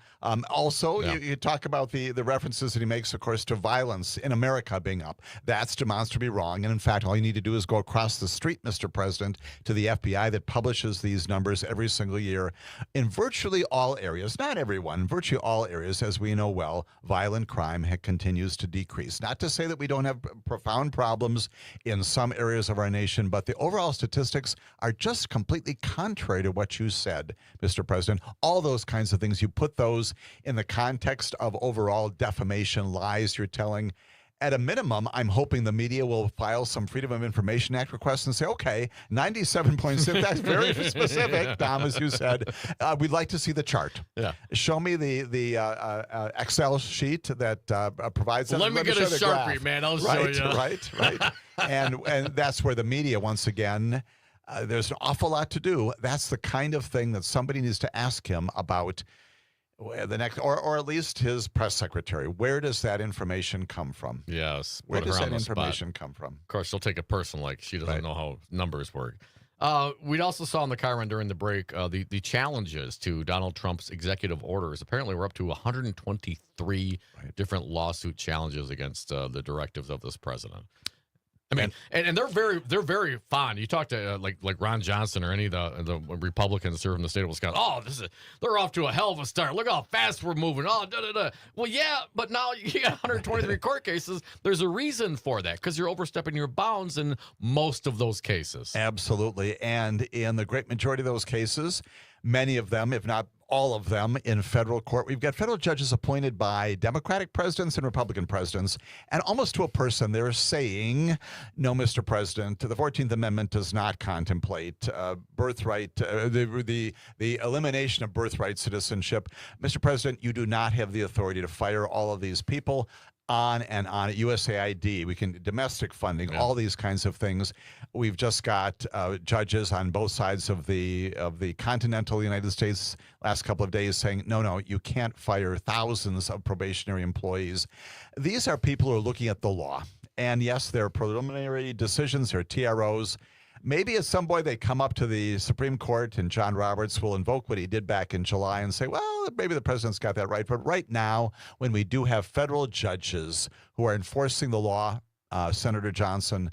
Also, you talk about the references that he makes, of course, to violence in America being up. That's demonstrably wrong. And in fact, all you need to do is go across the street, Mr. President, to the FBI that publishes these numbers every single year in virtually all areas, not everyone, virtually all areas. As we know well, violent crime continues to decrease. Not to say that we don't have profound problems in some areas of our nation, but the overall statistics are just completely contrary to what you said, Mr. President. All those kinds of things, you put those in the context of overall defamation, lies you're telling. At a minimum, I'm hoping the media will file some Freedom of Information Act requests and say, okay, 97.6, that's very specific, Dom, as you said. We'd like to see the chart. Yeah. Show me the Excel sheet that provides that. Let me get a Sharpie, graph. man. I'll right, show you. Right. and that's where the media, once again, there's an awful lot to do. That's the kind of thing that somebody needs to ask him about. The next, or at least his press secretary. Where does that information come from? Yes. Where put her does on that the spot. information come from? Of course, she'll take it personal, like she doesn't Right. know how numbers work. We also saw in the car run during the break the challenges to Donald Trump's executive orders. Apparently, we're up to 123 different lawsuit challenges against the directives of this president. I mean, and they're very fond. You talk to like Ron Johnson or any of the Republicans here from the state of Wisconsin. Oh, they're off to a hell of a start. Look how fast we're moving. Oh, Well, yeah, but now you got 123 court cases. There's a reason for that because you're overstepping your bounds in most of those cases. Absolutely, and in the great majority of those cases, many of them, if not all of them, in federal court. We've got federal judges appointed by Democratic presidents and Republican presidents, and almost to a person, they're saying, no, Mr. President, the 14th Amendment does not contemplate birthright, the elimination of birthright citizenship. Mr. President, you do not have the authority to fire all of these people. On and on. USAID, we can domestic funding, all these kinds of things. We've just got judges on both sides of the continental United States last couple of days saying, no, you can't fire thousands of probationary employees. These are people who are looking at the law. And yes, they're preliminary decisions, they're TROs. Maybe at some point they come up to the Supreme Court and John Roberts will invoke what he did back in July and say, well, maybe the president's got that right. But right now, when we do have federal judges who are enforcing the law, Senator Johnson,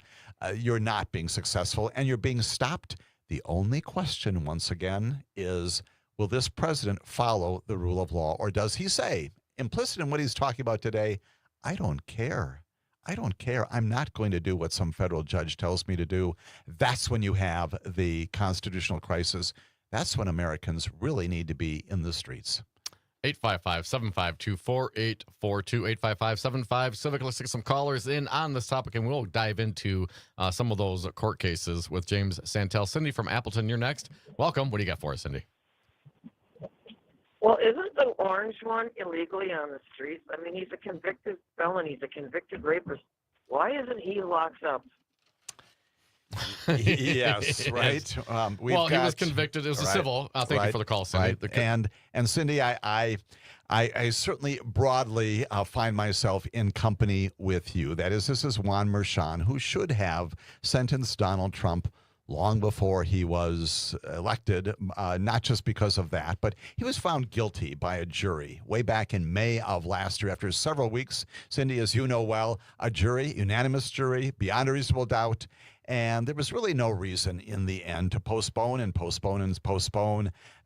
you're not being successful and you're being stopped. The only question, once again, is will this president follow the rule of law, or does he say, implicit in what he's talking about today, I don't care. I don't care. I'm not going to do what some federal judge tells me to do. That's when you have the constitutional crisis. That's when Americans really need to be in the streets. 855-752-4842, 855-75-CIVIC. Let's take some callers in on this topic, and we'll dive into some of those court cases with James Santelle. Cindy from Appleton, you're next. Welcome. What do you got for us, Cindy? Well, isn't the orange one illegally on the streets? I mean, he's a convicted felon. He's a convicted rapist. Why isn't he locked up? Yes, right. He was convicted as a civil. Thank you for the call, Cindy. Right. And Cindy, I certainly broadly find myself in company with you. That is, this is Juan Merchan, who should have sentenced Donald Trump long before he was elected, not just because of that, but he was found guilty by a jury way back in May of last year. After several weeks, Cindy, as you know well, a jury, unanimous jury, beyond a reasonable doubt, And there was really no reason in the end to postpone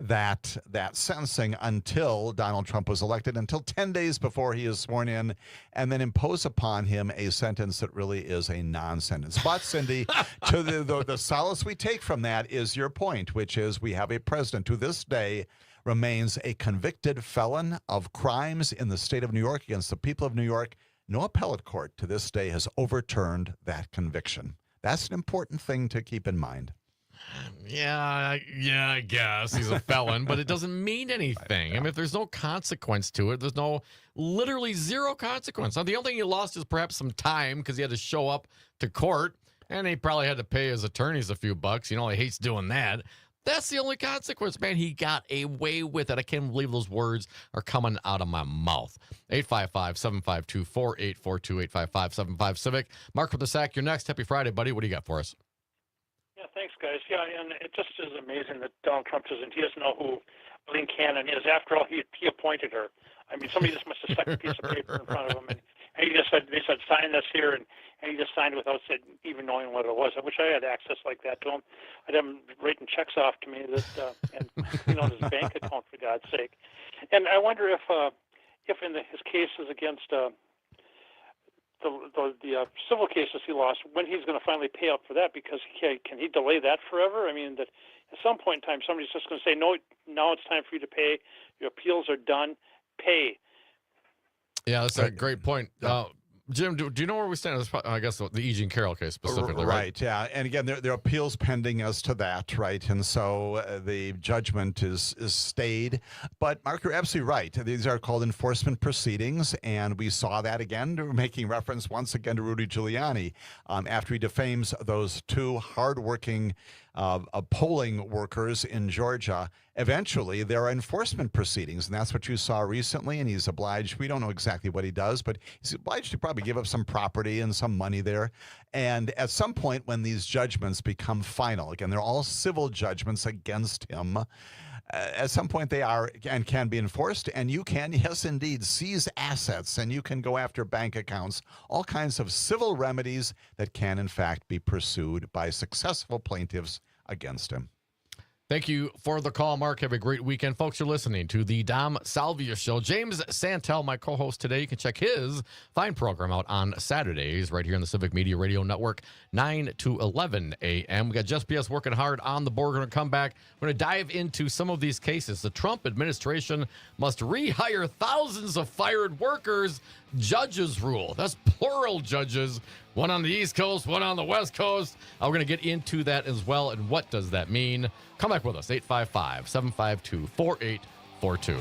that sentencing until Donald Trump was elected, until 10 days before he is sworn in, and then impose upon him a sentence that really is a non-sentence. But, Cindy, to the solace we take from that is your point, which is we have a president who this day remains a convicted felon of crimes in the state of New York against the people of New York. No appellate court to this day has overturned that conviction. That's an important thing to keep in mind. Yeah, I guess he's a felon, but it doesn't mean anything. I mean, if there's no consequence to it, there's literally zero consequence. Now, the only thing he lost is perhaps some time because he had to show up to court, and he probably had to pay his attorneys a few bucks. He hates doing that. That's the only consequence, man. He got away with it. I can't believe those words are coming out of my mouth. 855-752-4842, 855-75-Civic. Mark with the Sack, you're next. Happy Friday, buddy. What do you got for us? Yeah, thanks, guys. Yeah, and it just is amazing that Donald Trump he doesn't know who Eileen Cannon is. After all, he appointed her. I mean, somebody just must have stuck a piece of paper in front of him, and he just said, they said, sign this here, and he just signed without even knowing what it was. I wish I had access like that to him. I'd have him writing checks off to me that, and his bank account, for God's sake. And I wonder if in his cases against the civil cases he lost, when he's going to finally pay up for that, because can he delay that forever? I mean, that at some point in time, somebody's just going to say, no, now it's time for you to pay. Your appeals are done. Pay. Yeah, that's a great point. Jim, do you know where we stand? I guess the E. Jean Carroll case specifically, right? Right, yeah. And again, there are appeals pending as to that, right? And so the judgment is stayed. But Mark, you're absolutely right. These are called enforcement proceedings, and we saw that again, making reference once again to Rudy Giuliani after he defames those two hardworking polling workers in Georgia. Eventually, there are enforcement proceedings, and that's what you saw recently, and he's obliged. We don't know exactly what he does, but he's obliged to probably give up some property and some money there. And at some point, when these judgments become final, again, they're all civil judgments against him. At some point, they are and can be enforced, and you can, yes, indeed, seize assets, and you can go after bank accounts, all kinds of civil remedies that can, in fact, be pursued by successful plaintiffs against him. Thank you for the call, Mark. Have a great weekend. Folks, you're listening to the Dom Salvia Show. James Santelle, my co-host today. You can check his fine program out on Saturdays right here on the Civic Media Radio Network, 9 to 11 a.m. We got Just PS working hard on the board. We're going to come back. We're going to dive into some of these cases. The Trump administration must rehire thousands of fired workers. Judges rule. That's plural judges. One on the East Coast, one on the West Coast. We're going to get into that as well. And what does that mean? Come back with us, 855-752-4842.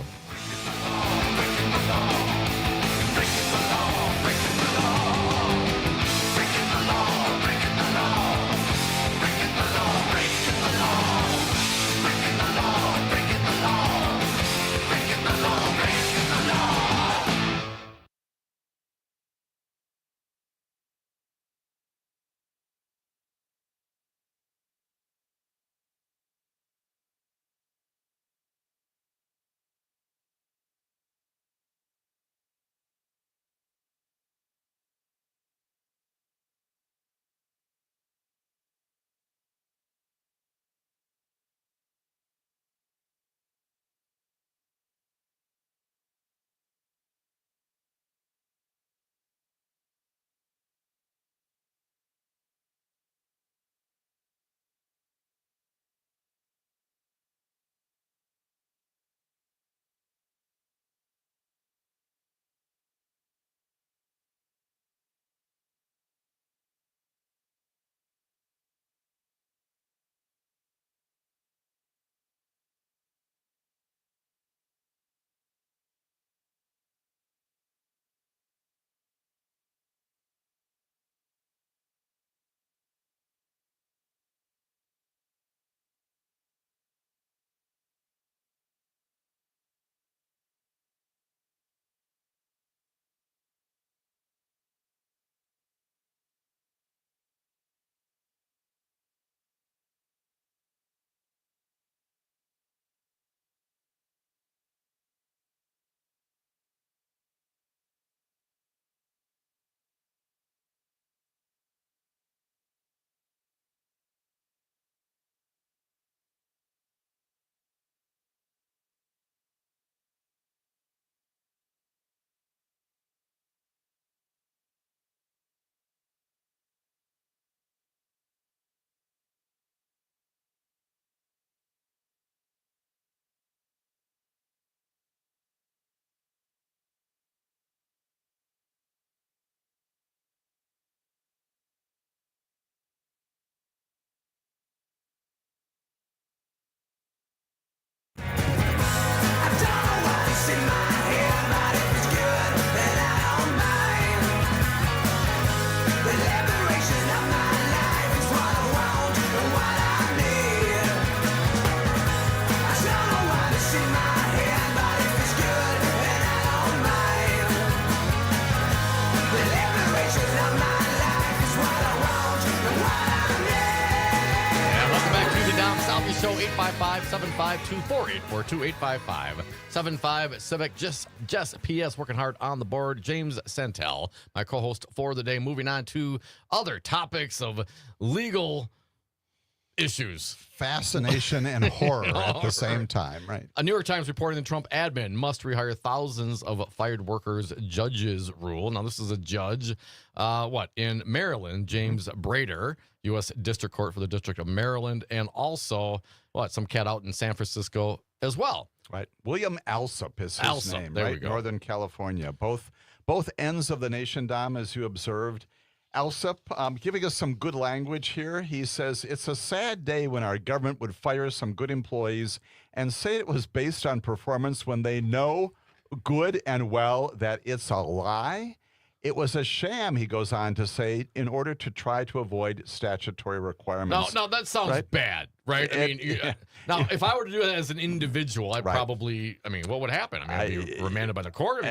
855-752-4842, 855-75-CIVIC. Just PS working hard on the board. James Santelle, my co-host for the day. Moving on to other topics of legal issues. Fascination and horror at the same time, right? A New York Times reporting the Trump admin must rehire thousands of fired workers, judges rule. Now, this is a judge, in Maryland, James Brader, U.S. District Court for the District of Maryland, and also, some cat out in San Francisco as well. Right. William Alsup is his name, there right? we go. Northern California. Both ends of the nation, Dom, as you observed. Alsup, giving us some good language here. He says, it's a sad day when our government would fire some good employees and say it was based on performance when they know good and well that it's a lie. It was a sham, he goes on to say, in order to try to avoid statutory requirements. No, that sounds bad, right? Now, if I were to do that as an individual, I'd probably, what would happen? I'd be remanded by the court?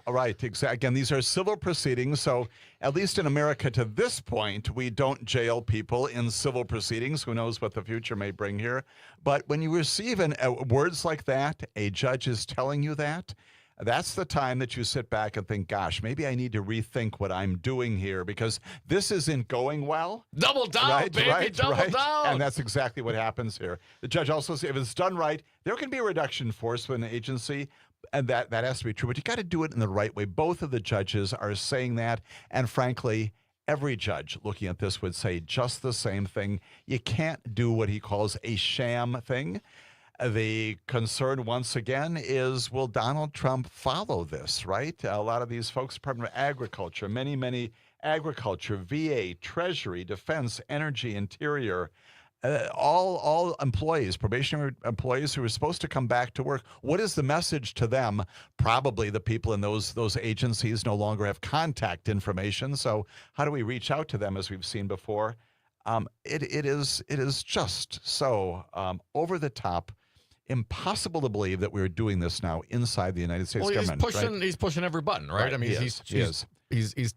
Right, exactly. Again, these are civil proceedings, so at least in America to this point, we don't jail people in civil proceedings. Who knows what the future may bring here? But when you receive words like that, a judge is telling you that, that's the time that you sit back and think, gosh, maybe I need to rethink what I'm doing here because this isn't going well. Double down, baby, double down. And that's exactly what happens here. The judge also says if it's done right, there can be a reduction in force with an agency, and that has to be true. But you got to do it in the right way. Both of the judges are saying that, and frankly, every judge looking at this would say just the same thing. You can't do what he calls a sham thing. The concern, once again, is will Donald Trump follow this, right? A lot of these folks, Department of Agriculture, many agriculture, VA, Treasury, Defense, Energy, Interior, all employees, probationary employees who are supposed to come back to work. What is the message to them? Probably the people in those agencies no longer have contact information. So how do we reach out to them as we've seen before? It is just so over the top. Impossible to believe that we're doing this now inside the United States government. He's pushing every button, right? He's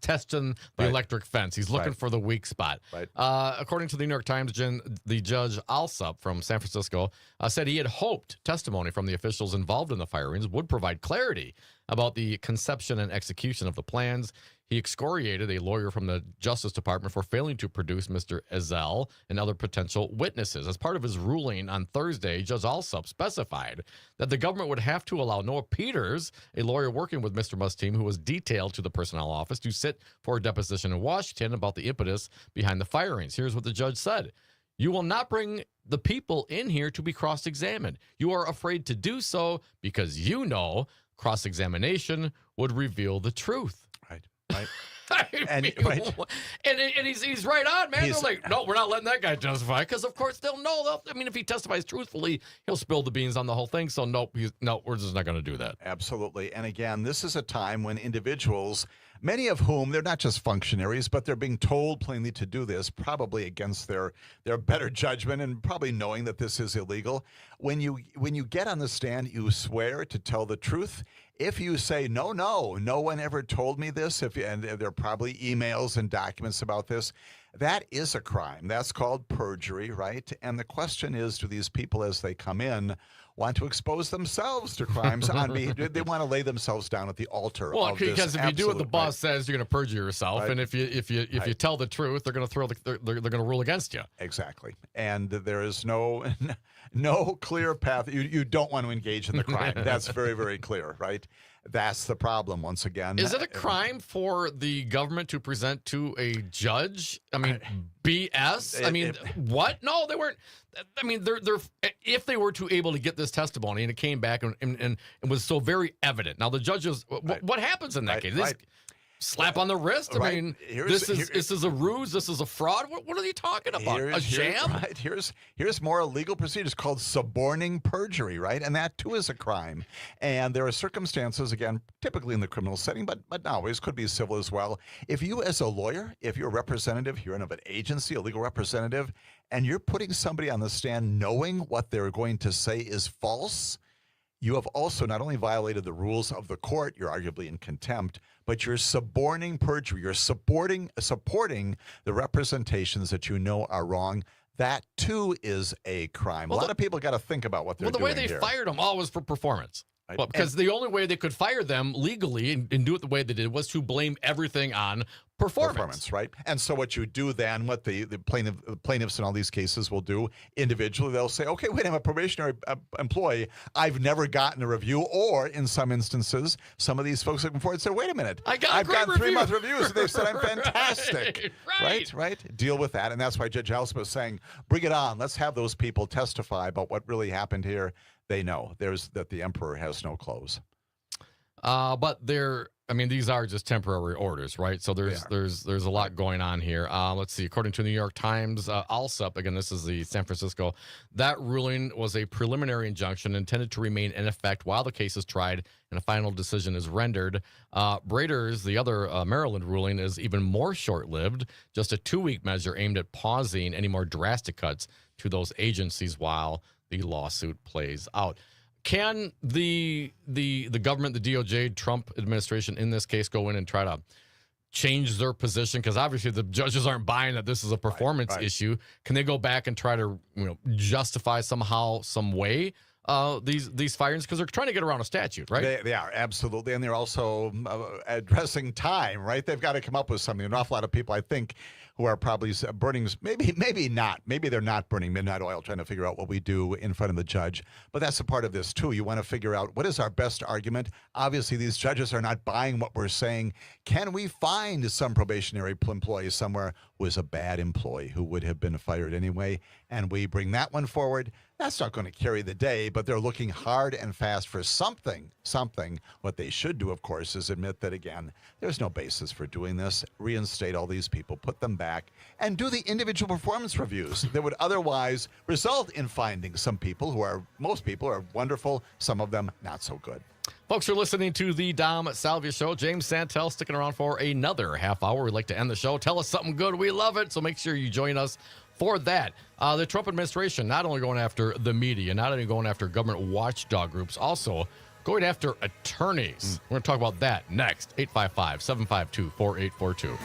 testing the electric fence. He's looking for the weak spot. Right. According to the New York Times, the judge Alsup from San Francisco said he had hoped testimony from the officials involved in the firings would provide clarity about the conception and execution of the plans. He excoriated a lawyer from the Justice Department for failing to produce Mr. Ezell and other potential witnesses. As part of his ruling on Thursday, Judge Alsup specified that the government would have to allow Noah Peters, a lawyer working with Mr. Musteam, who was detailed to the personnel office, to sit for a deposition in Washington about the impetus behind the firings. Here's what the judge said. You will not bring the people in here to be cross-examined. You are afraid to do so because you know cross-examination would reveal the truth. Right. And he's right on, man. They're like, no, we're not letting that guy testify because, of course, they'll know. If he testifies truthfully, he'll spill the beans on the whole thing. So, we're just not going to do that. Absolutely. And again, this is a time when individuals, many of whom, they're not just functionaries, but they're being told plainly to do this, probably against their better judgment and probably knowing that this is illegal. When you get on the stand, you swear to tell the truth. If you say, no one ever told me this, and there are probably emails and documents about this, that is a crime. That's called perjury, right? And the question is, do these people, as they come in, want to expose themselves to crimes? They want to lay themselves down at the altar of this. Because if you do what the boss says, you're going to perjure yourself, and if you tell the truth, they're going to they're going to rule against you. Exactly, and there is no clear path. You don't want to engage in the crime. That's very, very clear, right? That's the problem. Once again, is it a crime for the government to present to a judge? BS. What? No, they weren't. They're if they were able to get this testimony and it came back and was so very evident. Now the judges, what happens in that case? Slap on the wrist? This is a ruse. This is a fraud. What are they talking about? A sham? Here's more legal procedures called suborning perjury, right? And that too is a crime. And there are circumstances, again, typically in the criminal setting, but not always, could be civil as well. If you, as a lawyer, if you're a representative, you're of an agency, a legal representative, and you're putting somebody on the stand knowing what they're going to say is false, you have also not only violated the rules of the court, you're arguably in contempt, but you're suborning perjury. You're supporting the representations that you know are wrong. That too is a crime. A lot of people got to think about what they're Well, the doing way they here. fired them all was for performance. Right. Well, because the only way they could fire them legally and do it the way they did was to blame everything on performance. Right? And so what you do then, what the plaintiffs in all these cases will do individually, they'll say, okay, wait, I'm a probationary employee. I've never gotten a review. Or in some instances, some of these folks looking forward say, wait a minute, I've gotten 3-month reviews. And they've said I'm fantastic. Right. Deal with that. And that's why Judge House was saying, bring it on. Let's have those people testify about what really happened here. They know that the emperor has no clothes. But these are just temporary orders, right? So there's a lot going on here. Let's see. According to the New York Times, Alsup, again, this is the San Francisco, that ruling was a preliminary injunction intended to remain in effect while the case is tried and a final decision is rendered. Brader's, the other Maryland ruling, is even more short-lived, just a 2-week measure aimed at pausing any more drastic cuts to those agencies while the lawsuit plays out. Can the government, the DOJ, Trump administration in this case go in and try to change their position? Because obviously the judges aren't buying that this is a performance issue. Can they go back and try to justify somehow, some way these firings? Because they're trying to get around a statute, right? They are, absolutely. And they're also addressing time, right? They've got to come up with something. An awful lot of people, I think, who are probably burning, maybe not. Maybe they're not burning midnight oil trying to figure out what we do in front of the judge. But that's a part of this, too. You want to figure out what is our best argument. Obviously, these judges are not buying what we're saying. Can we find some probationary employee somewhere who is a bad employee who would have been fired anyway? And we bring that one forward. That's not going to carry the day, but they're looking hard and fast for something. What they should do, of course, is admit that, again, there's no basis for doing this. Reinstate all these people, put them back, and do the individual performance reviews that would otherwise result in finding most people are wonderful, some of them not so good. Folks, you're listening to the Dom Salvia Show. James Santelle sticking around for another half hour. We'd like to end the show. Tell us something good. We love it, so make sure you join us for that. The Trump administration not only going after the media, not only going after government watchdog groups, also going after attorneys. We're going to talk about that next. 855-752-4842.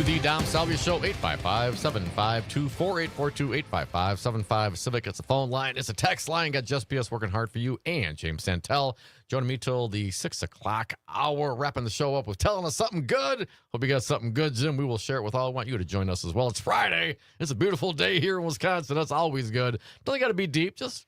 to the Dom Salvia Show, 855-752-4842, 855-75-CIVIC. It's a phone line. It's a text line. Got Just PS working hard for you and James Santelle joining me till the 6 o'clock hour, wrapping the show up with telling us something good. Hope you got something good, Jim. We will share it with all. I want you to join us as well. It's Friday. It's a beautiful day here in Wisconsin. That's always good. Don't got to be deep. Just,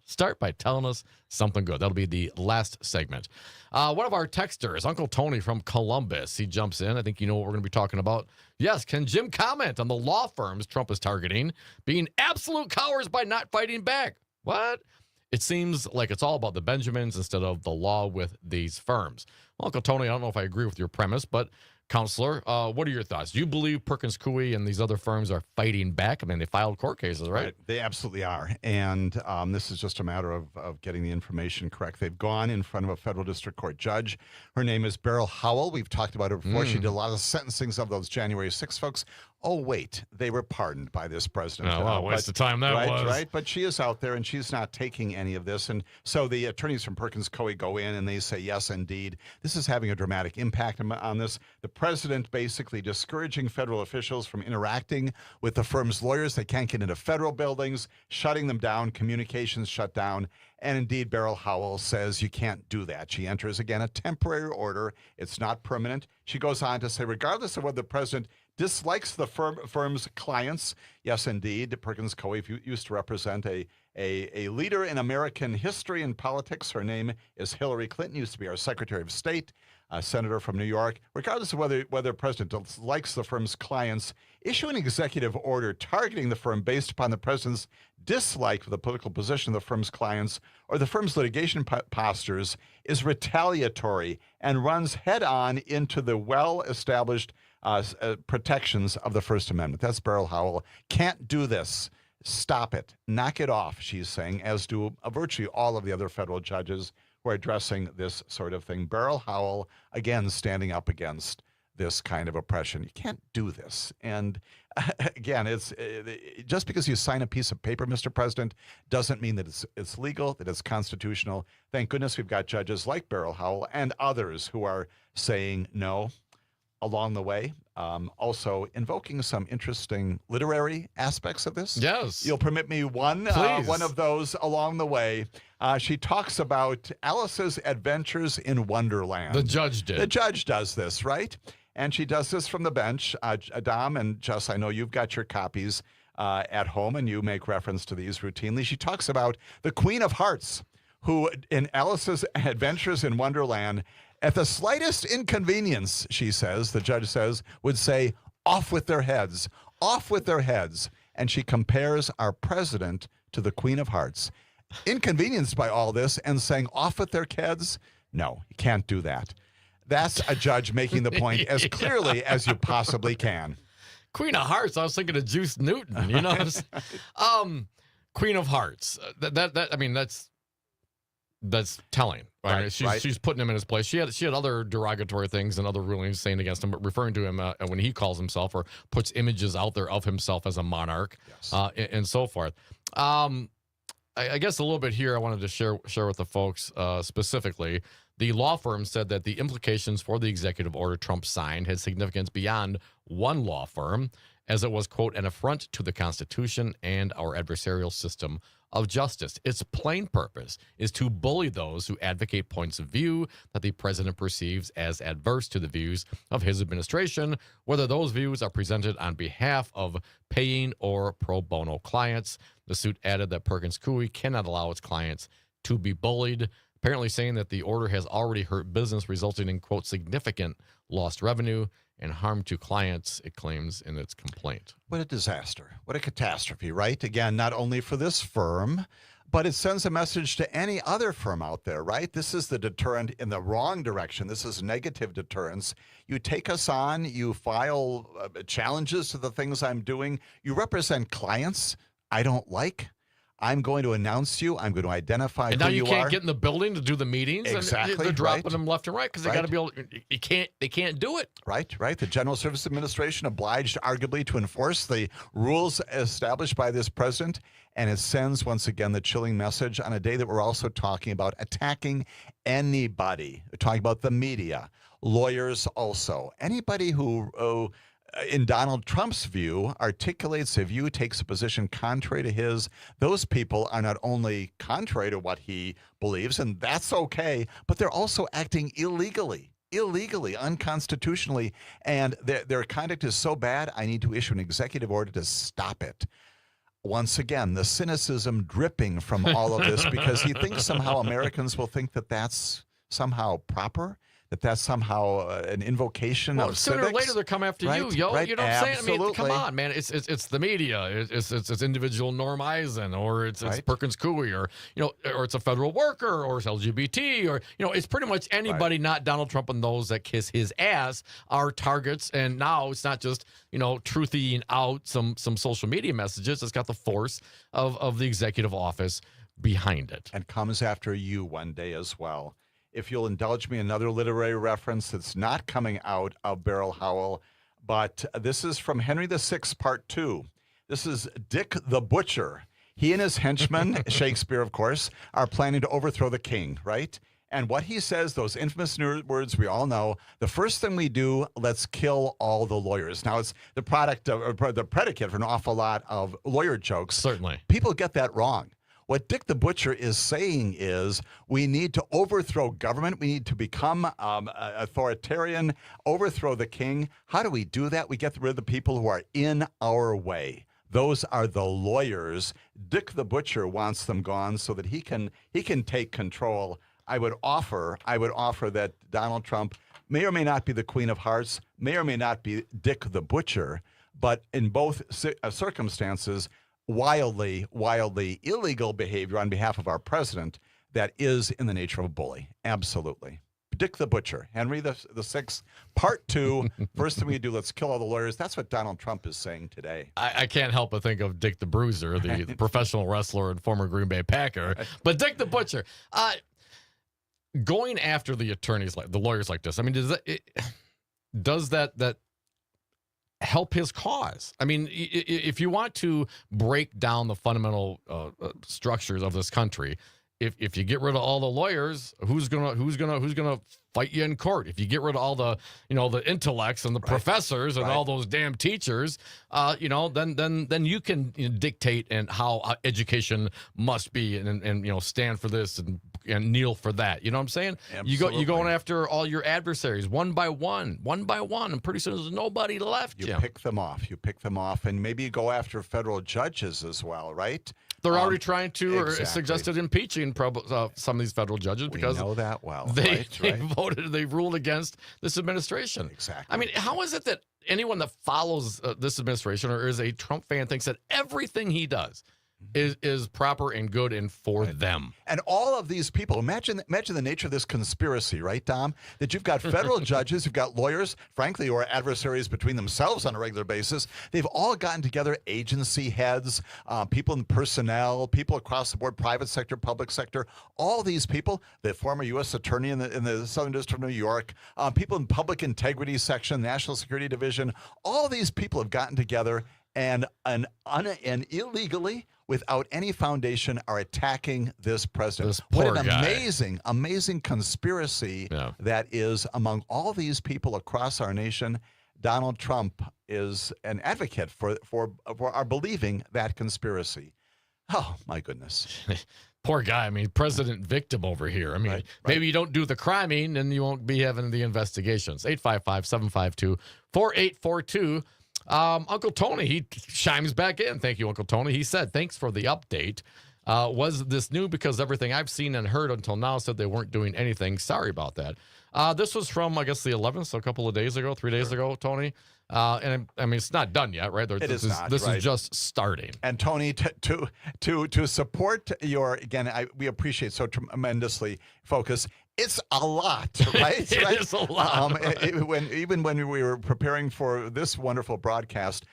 start by telling us something good. That'll be the last segment. One of our texters, Uncle Tony from Columbus, he jumps in. I think you know what we're going to be talking about. Yes, can Jim comment on the law firms Trump is targeting being absolute cowards by not fighting back? What? It seems like it's all about the Benjamins instead of the law with these firms. Well, Uncle Tony, I don't know if I agree with your premise, but Counselor, what are your thoughts? Do you believe Perkins Coie and these other firms are fighting back? I mean, they filed court cases, right? They absolutely are. And this is just a matter of getting the information correct. They've gone in front of a federal district court judge. Her name is Beryl Howell. We've talked about her before. She did a lot of sentencings of those January 6 folks. Oh, wait, they were pardoned by this president. Oh, well, waste of time that was. Right, but she is out there, and she's not taking any of this. And so the attorneys from Perkins Coie go in, and they say, yes, indeed, this is having a dramatic impact on this. The president basically discouraging federal officials from interacting with the firm's lawyers. They can't get into federal buildings, shutting them down, communications shut down. And indeed, Beryl Howell says you can't do that. She enters, again, a temporary order. It's not permanent. She goes on to say, regardless of whether the president dislikes the firm's clients, yes, indeed, Perkins Coie used to represent a leader in American history and politics. Her name is Hillary Clinton, used to be our Secretary of State, a senator from New York. Regardless of whether the president dislikes the firm's clients, issue an executive order targeting the firm based upon the president's dislike for the political position of the firm's clients or the firm's litigation postures is retaliatory and runs head-on into the well-established protections of the First Amendment. That's Beryl Howell. Can't do this. Stop it. Knock it off, she's saying, as do virtually all of the other federal judges who are addressing this sort of thing. Beryl Howell, again, standing up against this kind of oppression. You can't do this. And again, it's just because you sign a piece of paper, Mr. President, doesn't mean that it's legal, that it's constitutional. Thank goodness we've got judges like Beryl Howell and others who are saying no along the way. Also invoking some interesting literary aspects of this. Yes. You'll permit me one of those along the way. She talks about Alice's adventures in Wonderland. The judge did. The judge does this, right? And she does this from the bench. Dom and Jess, I know you've got your copies at home, and you make reference to these routinely. She talks about the Queen of Hearts, who in Alice's adventures in Wonderland, at the slightest inconvenience, she says, the judge says, would say, off with their heads, off with their heads. And she compares our president to the Queen of Hearts. Inconvenienced by all this and saying off with their heads? No, you can't do that. That's a judge making the point as clearly as you possibly can. Queen of Hearts, I was thinking of Juice Newton, Queen of Hearts. That's telling, right? She's putting him in his place. She had other derogatory things and other rulings saying against him, but referring to him when he calls himself or puts images out there of himself as a monarch, and so forth. I guess a little bit here I wanted to share with the folks specifically. The law firm said that the implications for the executive order Trump signed had significance beyond one law firm, as it was, quote, an affront to the Constitution and our adversarial system of justice. Its plain purpose is to bully those who advocate points of view that the president perceives as adverse to the views of his administration, whether those views are presented on behalf of paying or pro bono clients. The suit added that Perkins Coie cannot allow its clients to be bullied, apparently saying that the order has already hurt business, resulting in, quote, significant lost revenue and harm to clients, it claims in its complaint. What a disaster. What a catastrophe, right? Again, not only for this firm, but it sends a message to any other firm out there, right? This is the deterrent in the wrong direction. This is negative deterrence. You take us on, you file challenges to the things I'm doing. You represent clients I don't like. I'm going to announce you. I'm going to identify who you are. And now you can't get in the building to do the meetings. Exactly. And they're dropping them left and right because they got to be able. They can't do it. Right. The General Services Administration obliged, arguably, to enforce the rules established by this president, and it sends once again the chilling message on a day that we're also talking about attacking anybody. We're talking about the media, lawyers, also anybody who in Donald Trump's view, articulates a view, takes a position contrary to his, those people are not only contrary to what he believes, and that's okay, but they're also acting illegally, unconstitutionally, and their conduct is so bad, I need to issue an executive order to stop it. Once again, the cynicism dripping from all of this because he thinks somehow Americans will think that that's somehow proper, that that's somehow an invocation of sooner civics. or later they'll come after you, yo. Right. You know what I'm saying? I mean, Absolutely. come on, man. It's the media. It's individual Norm Eisen, or it's Perkins Coie, or or it's a federal worker, or it's LGBT, or it's pretty much anybody not Donald Trump, and those that kiss his ass are targets. And now it's not just truthying out some social media messages. It's got the force of the executive office behind it, and comes after you one day as well. If you'll indulge me, another literary reference that's not coming out of Beryl Howell, but this is from Henry VI, Part 2. This is Dick the Butcher. He and his henchmen, Shakespeare, of course, are planning to overthrow the king, right? And what he says, those infamous words we all know, the first thing we do, let's kill all the lawyers. Now, it's the product of, or the predicate for an awful lot of lawyer jokes. Certainly. People get that wrong. What Dick the Butcher is saying is we need to overthrow government. We need to become authoritarian, overthrow the king. How do we do that? We get rid of the people who are in our way. Those are the lawyers. Dick the Butcher wants them gone so that he can take control. I would offer that Donald Trump may or may not be the Queen of Hearts, may or may not be Dick the Butcher, but in both circumstances, wildly illegal behavior on behalf of our president that is in the nature of a bully. Absolutely. Dick the Butcher, Henry the Sixth, Part 2. First thing we do, let's kill all the lawyers. That's what Donald Trump is saying today. I can't help but think of Dick the Bruiser, the professional wrestler and former Green Bay Packer. But Dick the Butcher, going after the attorneys, the lawyers like this, I mean, does that help his cause? I mean, if you want to break down the fundamental structures of this country, if you get rid of all the lawyers, who's gonna fight you in court? If you get rid of all the the intellects and the professors and all those damn teachers, then you can dictate and how education must be and stand for this and kneel for that. You know what I'm saying? Absolutely. You're going after all your adversaries one by one, and pretty soon there's nobody left. You pick them off, and maybe you go after federal judges as well, right? They're already trying to, or exactly. suggested impeaching some of these federal judges because we know that well. They right. they ruled against this administration. Exactly. I mean, how is it that anyone that follows this administration or is a Trump fan thinks that everything he does is proper and good and for them? And all of these people, imagine the nature of this conspiracy, right, Dom? That you've got federal judges, you've got lawyers, frankly, who are adversaries between themselves on a regular basis. They've all gotten together, agency heads, people in personnel, people across the board, private sector, public sector, all these people, the former U.S. attorney in the Southern District of New York, people in public integrity section, National Security Division, all these people have gotten together and illegally, without any foundation, are attacking this president. This poor what an guy. amazing conspiracy that is among all these people across our nation. Donald Trump is an advocate for our believing that conspiracy. Oh, my goodness. Poor guy. I mean, president victim over here. I mean, maybe you don't do the criming and you won't be having the investigations. 855-752-4842. Uncle Tony, he chimes back in. Thank you, Uncle Tony. He said, thanks for the update. Was this new? Because everything I've seen and heard until now said they weren't doing anything. Sorry about that. This was from, I guess, the 11th, so a couple of days ago, 3 days ago, Tony. And I mean, it's not done yet, right? This is just starting. And Tony, to support your, again, we appreciate so tremendously focus. It's a lot, right? It is a lot. Even when we were preparing for this wonderful broadcast,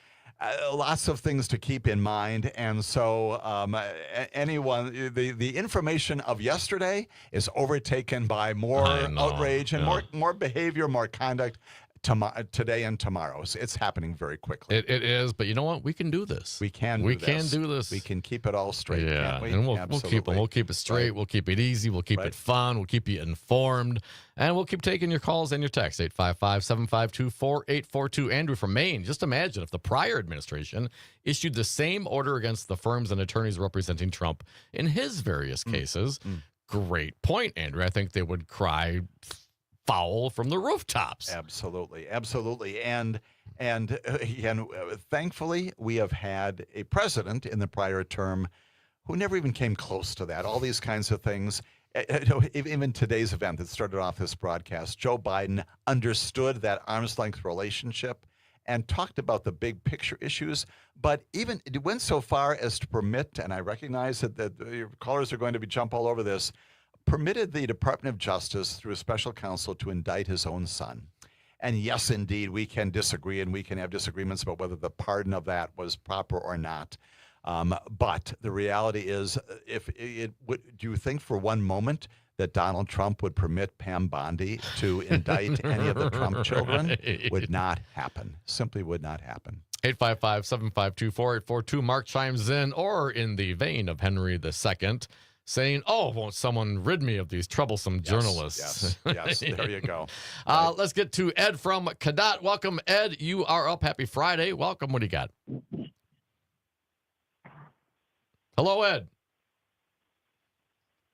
lots of things to keep in mind. And so the information of yesterday is overtaken by more outrage and more behavior, more conduct. today and tomorrow. So it's happening very quickly. It is, but you know what? We can do this. We can do this. We can keep it all straight. Yeah, Can't we? and we'll keep it straight. Right. We'll keep it easy. We'll keep it fun. We'll keep you informed, and we'll keep taking your calls and your texts. 855-752-4842. Andrew from Maine. Just imagine if the prior administration issued the same order against the firms and attorneys representing Trump in his various cases. Great point, Andrew. I think they would cry foul from the rooftops. Absolutely. And thankfully, we have had a president in the prior term who never even came close to that. All these kinds of things. Even today's event that started off this broadcast, Joe Biden understood that arm's length relationship and talked about the big picture issues, but even it went so far as to permit, and I recognize that your callers are going to jump all over this, permitted the Department of Justice through a special counsel to indict his own son. And yes, indeed, we can disagree and we can have disagreements about whether the pardon of that was proper or not. But the reality is, do you think for one moment that Donald Trump would permit Pam Bondi to indict any of the Trump children? Would not happen. Simply would not happen. 855-752-4842. Mark chimes in, or in the vein of Henry II, saying, "Oh, won't someone rid me of these troublesome journalists?" Yes, there you go. Let's get to Ed from Cadott. Welcome, Ed. You are up. Happy Friday. Welcome. What do you got? Hello, Ed.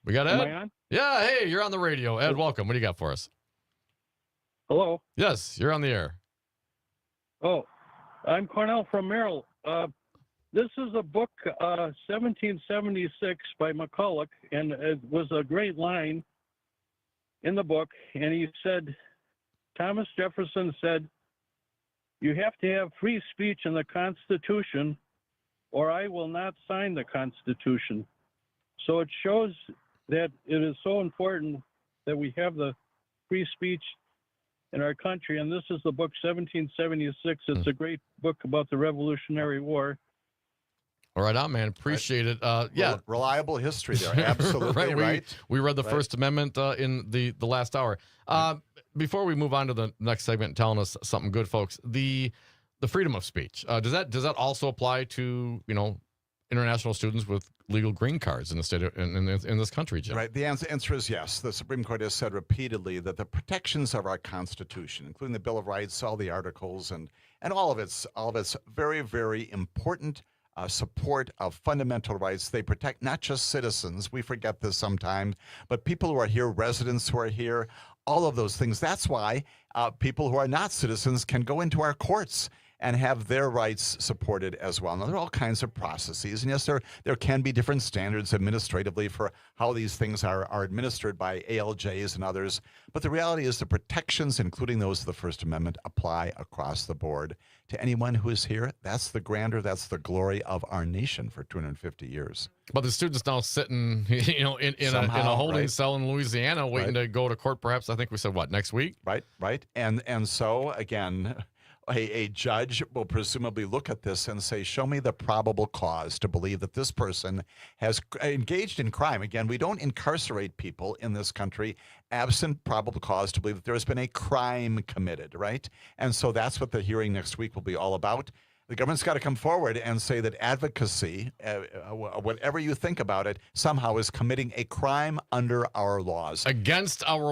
We got Ed? Am I on? Yeah, hey, you're on the radio. Ed, welcome. What do you got for us? Hello. Yes, you're on the air. Oh, I'm Cornell from Merrill. This is a book, 1776 by McCulloch, and it was a great line in the book. And he said, Thomas Jefferson said, "You have to have free speech in the Constitution, or I will not sign the Constitution." So it shows that it is so important that we have the free speech in our country. And this is the book 1776. It's a great book about the Revolutionary War. All right, on, man. Appreciate it. Yeah. Reliable history there. Absolutely right. We read the First Amendment in the last hour. Before we move on to the next segment, telling us something good, folks, the freedom of speech, does that also apply to, international students with legal green cards in the state in this country, Jim? Right. The answer is yes. The Supreme Court has said repeatedly that the protections of our Constitution, including the Bill of Rights, all the articles, and all of its very, very important support of fundamental rights. They protect not just citizens, we forget this sometimes, but people who are here, residents who are here, all of those things. That's why people who are not citizens can go into our courts and have their rights supported as well. Now, there are all kinds of processes, and yes, there can be different standards administratively for how these things are administered by ALJs and others, but the reality is the protections, including those of the First Amendment, apply across the board to anyone who is here. That's the grandeur, that's the glory of our nation for 250 years. But the student's now sitting, in a holding cell in Louisiana, waiting to go to court. Perhaps, I think we said next week. Right. And so again, a judge will presumably look at this and say, show me the probable cause to believe that this person has engaged in crime. Again, we don't incarcerate people in this country absent probable cause to believe that there has been a crime committed, right? And so that's what the hearing next week will be all about. The government's got to come forward and say that advocacy, whatever you think about it, somehow is committing a crime under our laws. Against our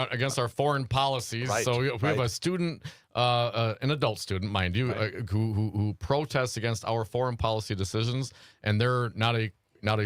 against our foreign policies. Right, so we have a student, an adult student, mind you, who protests against our foreign policy decisions, and they're not a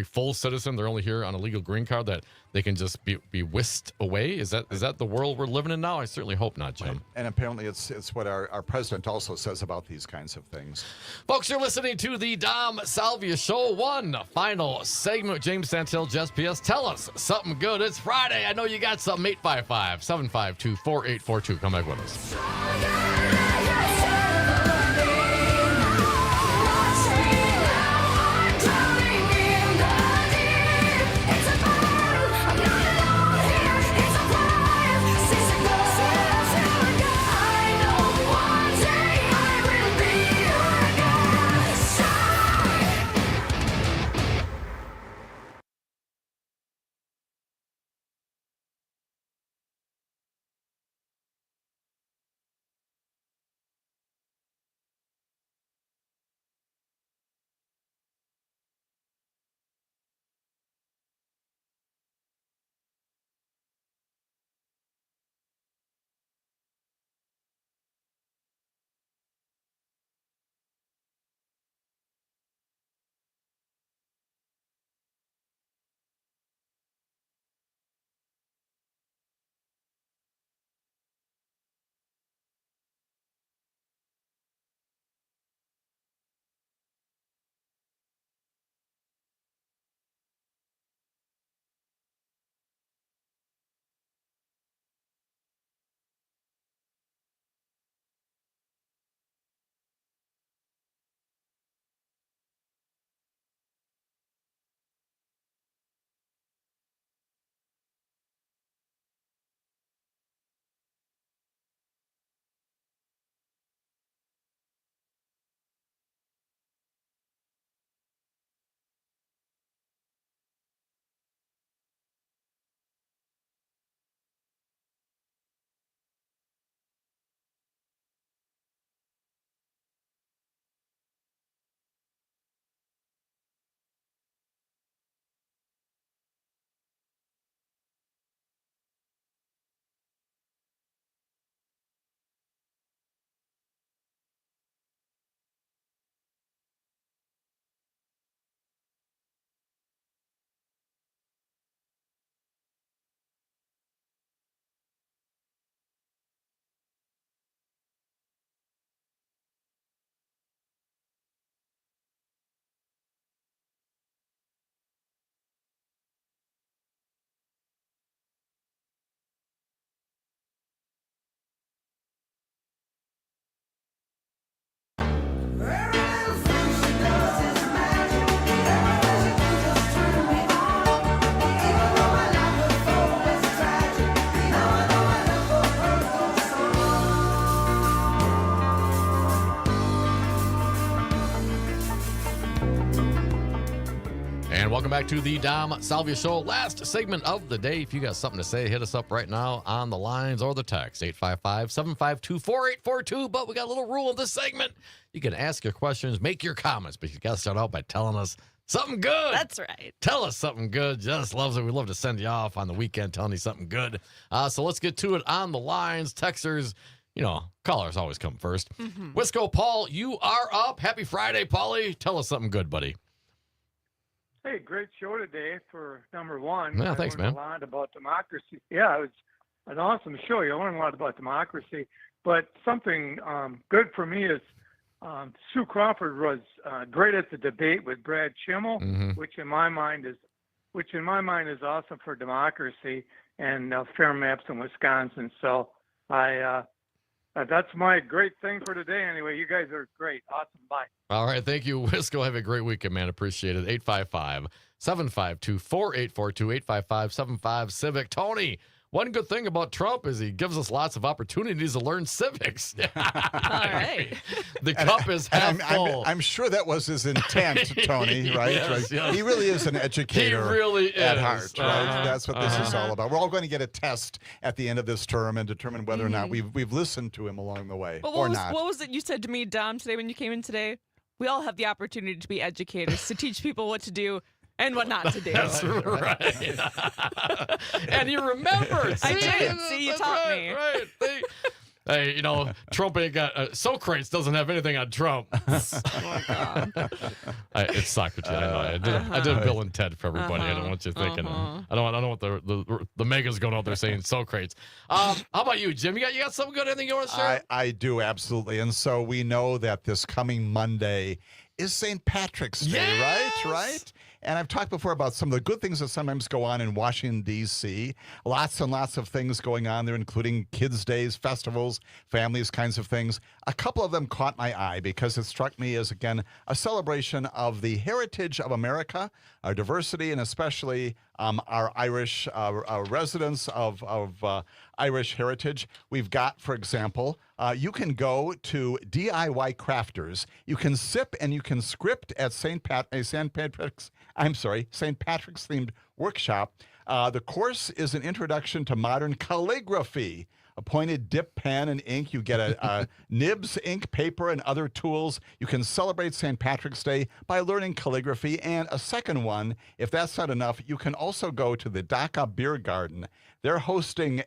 full citizen. They're only here on a legal green card that they can just be whisked away. Is that the world we're living in now? I certainly hope not, Jim. Right. And apparently it's what our president also says about these kinds of things. Folks, you're listening to the Dom Salvia Show. One final segment. James Santelle, Just PS. Tell us something good. It's Friday. I know you got something. 855-752-4842. Come back with us. And welcome back to the Dom Salvia Show. Last segment of the day. If you got something to say, hit us up right now on the lines or the text, 855-752-4842. But we got a little rule in this segment. You can ask your questions, make your comments, but you got to start out by telling us something good. That's right. Tell us something good. Just loves it. We love to send you off on the weekend telling you something good. So let's get to it on the lines. Texters, callers always come first. Wisco Paul, you are up. Happy Friday, Paulie. Tell us something good, buddy. Hey, great show today for number one. Yeah, thanks, I learned man. a lot about democracy. Yeah, it was an awesome show. You learn a lot about democracy. But something good for me is Sue Crawford was great at the debate with Brad Schimmel, which in my mind is awesome for democracy and fair maps in Wisconsin. So that's my great thing for today. Anyway, you guys are great. Awesome. Bye. All right. Thank you, Wisco. Have a great weekend, man. Appreciate it. 855-752-4842, 855-75-CIVIC. Tony, one good thing about Trump is he gives us lots of opportunities to learn civics. All right. The cup is half full. I'm sure that was his intent, Tony, right? Yes, yes. He really is an educator He really at is. heart, right? That's what this is all about. We're all going to get a test at the end of this term and determine whether or not we've listened to him along the way But or not. What was it you said to me, Dom, today when you came in today? We all have the opportunity to be educators, to teach people what to do and what not to do. That's right. And you remember. I did. See, you taught me. Right. Hey, Trump ain't got Socrates doesn't have anything on Trump. Oh my God. It's Socrates. I know. I did Bill and Ted for everybody. I don't want you thinking. I don't want the megas going out there saying Socrates. How about you, Jim? You got something good? Anything you want to share? I do, absolutely. And so we know that this coming Monday is St. Patrick's Day, Yes! right? And I've talked before about some of the good things that sometimes go on in Washington, D.C. Lots and lots of things going on there, including kids' days, festivals, families, kinds of things. A couple of them caught my eye because it struck me as, again, a celebration of the heritage of America, our diversity, and especially our Irish our residents of Irish heritage. We've got, for example, you can go to DIY Crafters. You can sip and you can script at St. Patrick's themed workshop. The course is an introduction to modern calligraphy. A pointed dip pen and ink. You get a nibs, ink, paper, and other tools. You can celebrate St. Patrick's Day by learning calligraphy. And a second one, if that's not enough, you can also go to the DACA Beer Garden. They're hosting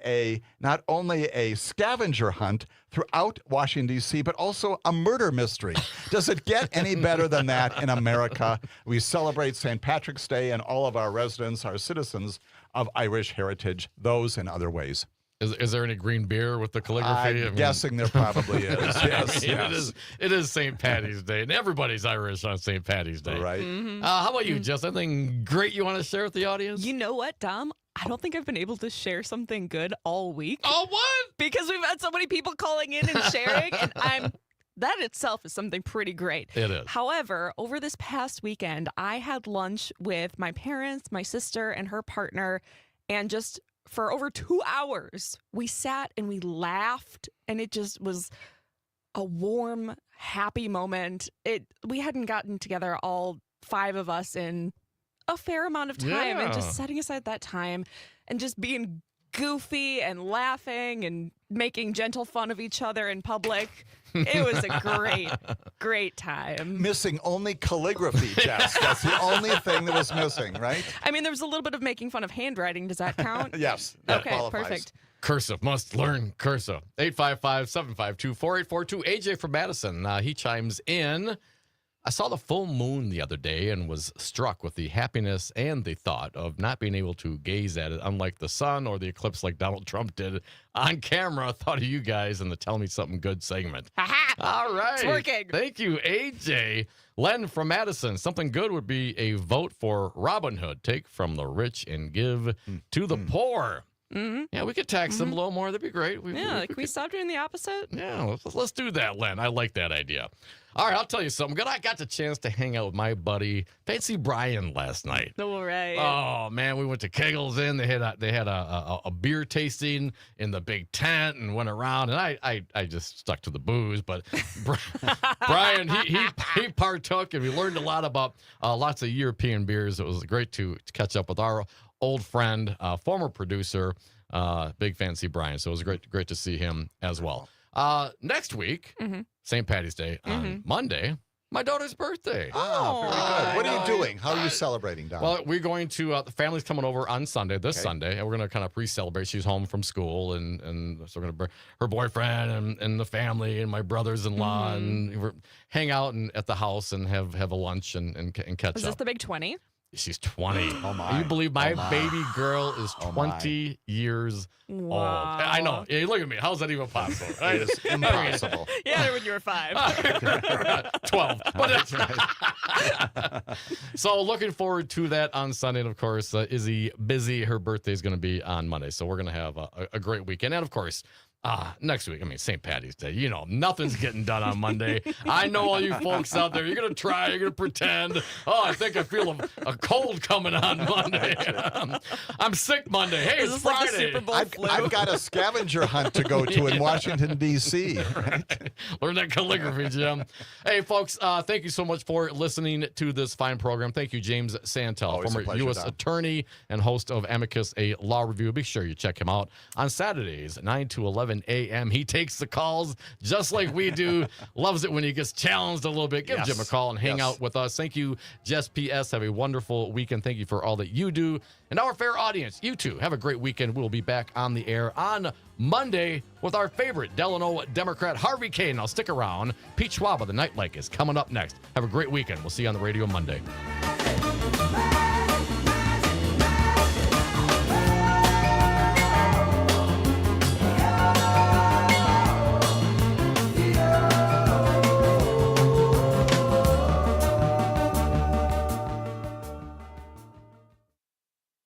not only a scavenger hunt throughout Washington, D.C., but also a murder mystery. Does it get any better than that in America? We celebrate St. Patrick's Day and all of our residents, our citizens of Irish heritage, those and other ways. Is there any green beer with the calligraphy? I'm guessing there probably is. Yes, yes. It is St. Patty's Day, and everybody's Irish on St. Patty's Day. Right. How about you, Jess? Anything great you want to share with the audience? You know what, Dom? I don't think I've been able to share something good all week. Oh, what? Because we've had so many people calling in and sharing, and that itself is something pretty great. It is. However, over this past weekend, I had lunch with my parents, my sister, and her partner, and just for over 2 hours, we sat and we laughed, and it just was a warm, happy moment. We hadn't gotten together, all 5 of us, in a fair amount of time, and just setting aside that time and just being goofy and laughing and making gentle fun of each other in public. It was a great time. Missing only calligraphy, Jess. That's the only thing that was missing, right? I mean, there was a little bit of making fun of handwriting. Does that count? Yes. That Okay, qualifies. perfect. Cursive. Must learn cursive. 855-752-4842. AJ from Madison. He chimes in. I saw the full moon the other day and was struck with the happiness and the thought of not being able to gaze at it, unlike the sun or the eclipse like Donald Trump did on camera. Thought of you guys in the Tell Me Something Good segment. All right. It's working. Thank you, AJ. Len from Madison. Something good would be a vote for Robin Hood. Take from the rich and give to the poor. Mm-hmm. Yeah, we could tax them a little more. That'd be great. Can we stop doing the opposite? Yeah, let's do that, Len. I like that idea. All right, I'll tell you something. I got the chance to hang out with my buddy Fancy Brian last night. All right. Oh man, we went to Kegel's Inn. They had a beer tasting in the big tent and went around. And I just stuck to the booze. But Brian, he partook, and we learned a lot about lots of European beers. It was great to catch up with our old friend, former producer, Big Fancy Brian. So it was great to see him as well. Next week, St. Patty's Day on Monday, my daughter's birthday. Ah, very good. What are you doing? How are you celebrating, Don? Well, we're going to, the family's coming over on Sunday, Sunday, and we're going to kind of pre-celebrate. She's home from school, and so we're going to bring her boyfriend and the family and my brothers-in-law, and we're hang out at the house and have a lunch and catch up. Is this the big 20? She's 20. Oh, my. You believe my baby girl is 20 years old? I know. Hey, look at me. How's that even possible? Right? It is impossible. Yeah, when you were 5. 12. So looking forward to that on Sunday. And, of course, Izzy busy. Her birthday is going to be on Monday. So we're going to have a great weekend. And, of course, next week, St. Patty's Day. You know, nothing's getting done on Monday. I know all you folks out there. You're going to try. You're going to pretend. Oh, I think I feel a cold coming on Monday. I'm sick Monday. Hey, it's Friday. Like the Super Bowl flu? I've got a scavenger hunt to go to in Washington, D.C. Right? Learn that calligraphy, Jim. Hey, folks, thank you so much for listening to this fine program. Thank you, James Santelle, Always a former pleasure, U.S. Don. attorney and host of Amicus, a law review. Be sure you check him out on Saturdays, 9 to 11 a.m. He takes the calls just like we do. Loves it when he gets challenged a little bit. Give Jim a call and hang out with us. Thank you, Jess PS. Have a wonderful weekend. Thank you for all that you do. And our fair audience, you too, have a great weekend. We'll be back on the air on Monday with our favorite Delano Democrat, Harvey Kane. Now stick around. Pete Schwab of the Nightlight is coming up next. Have a great weekend. We'll see you on the radio Monday.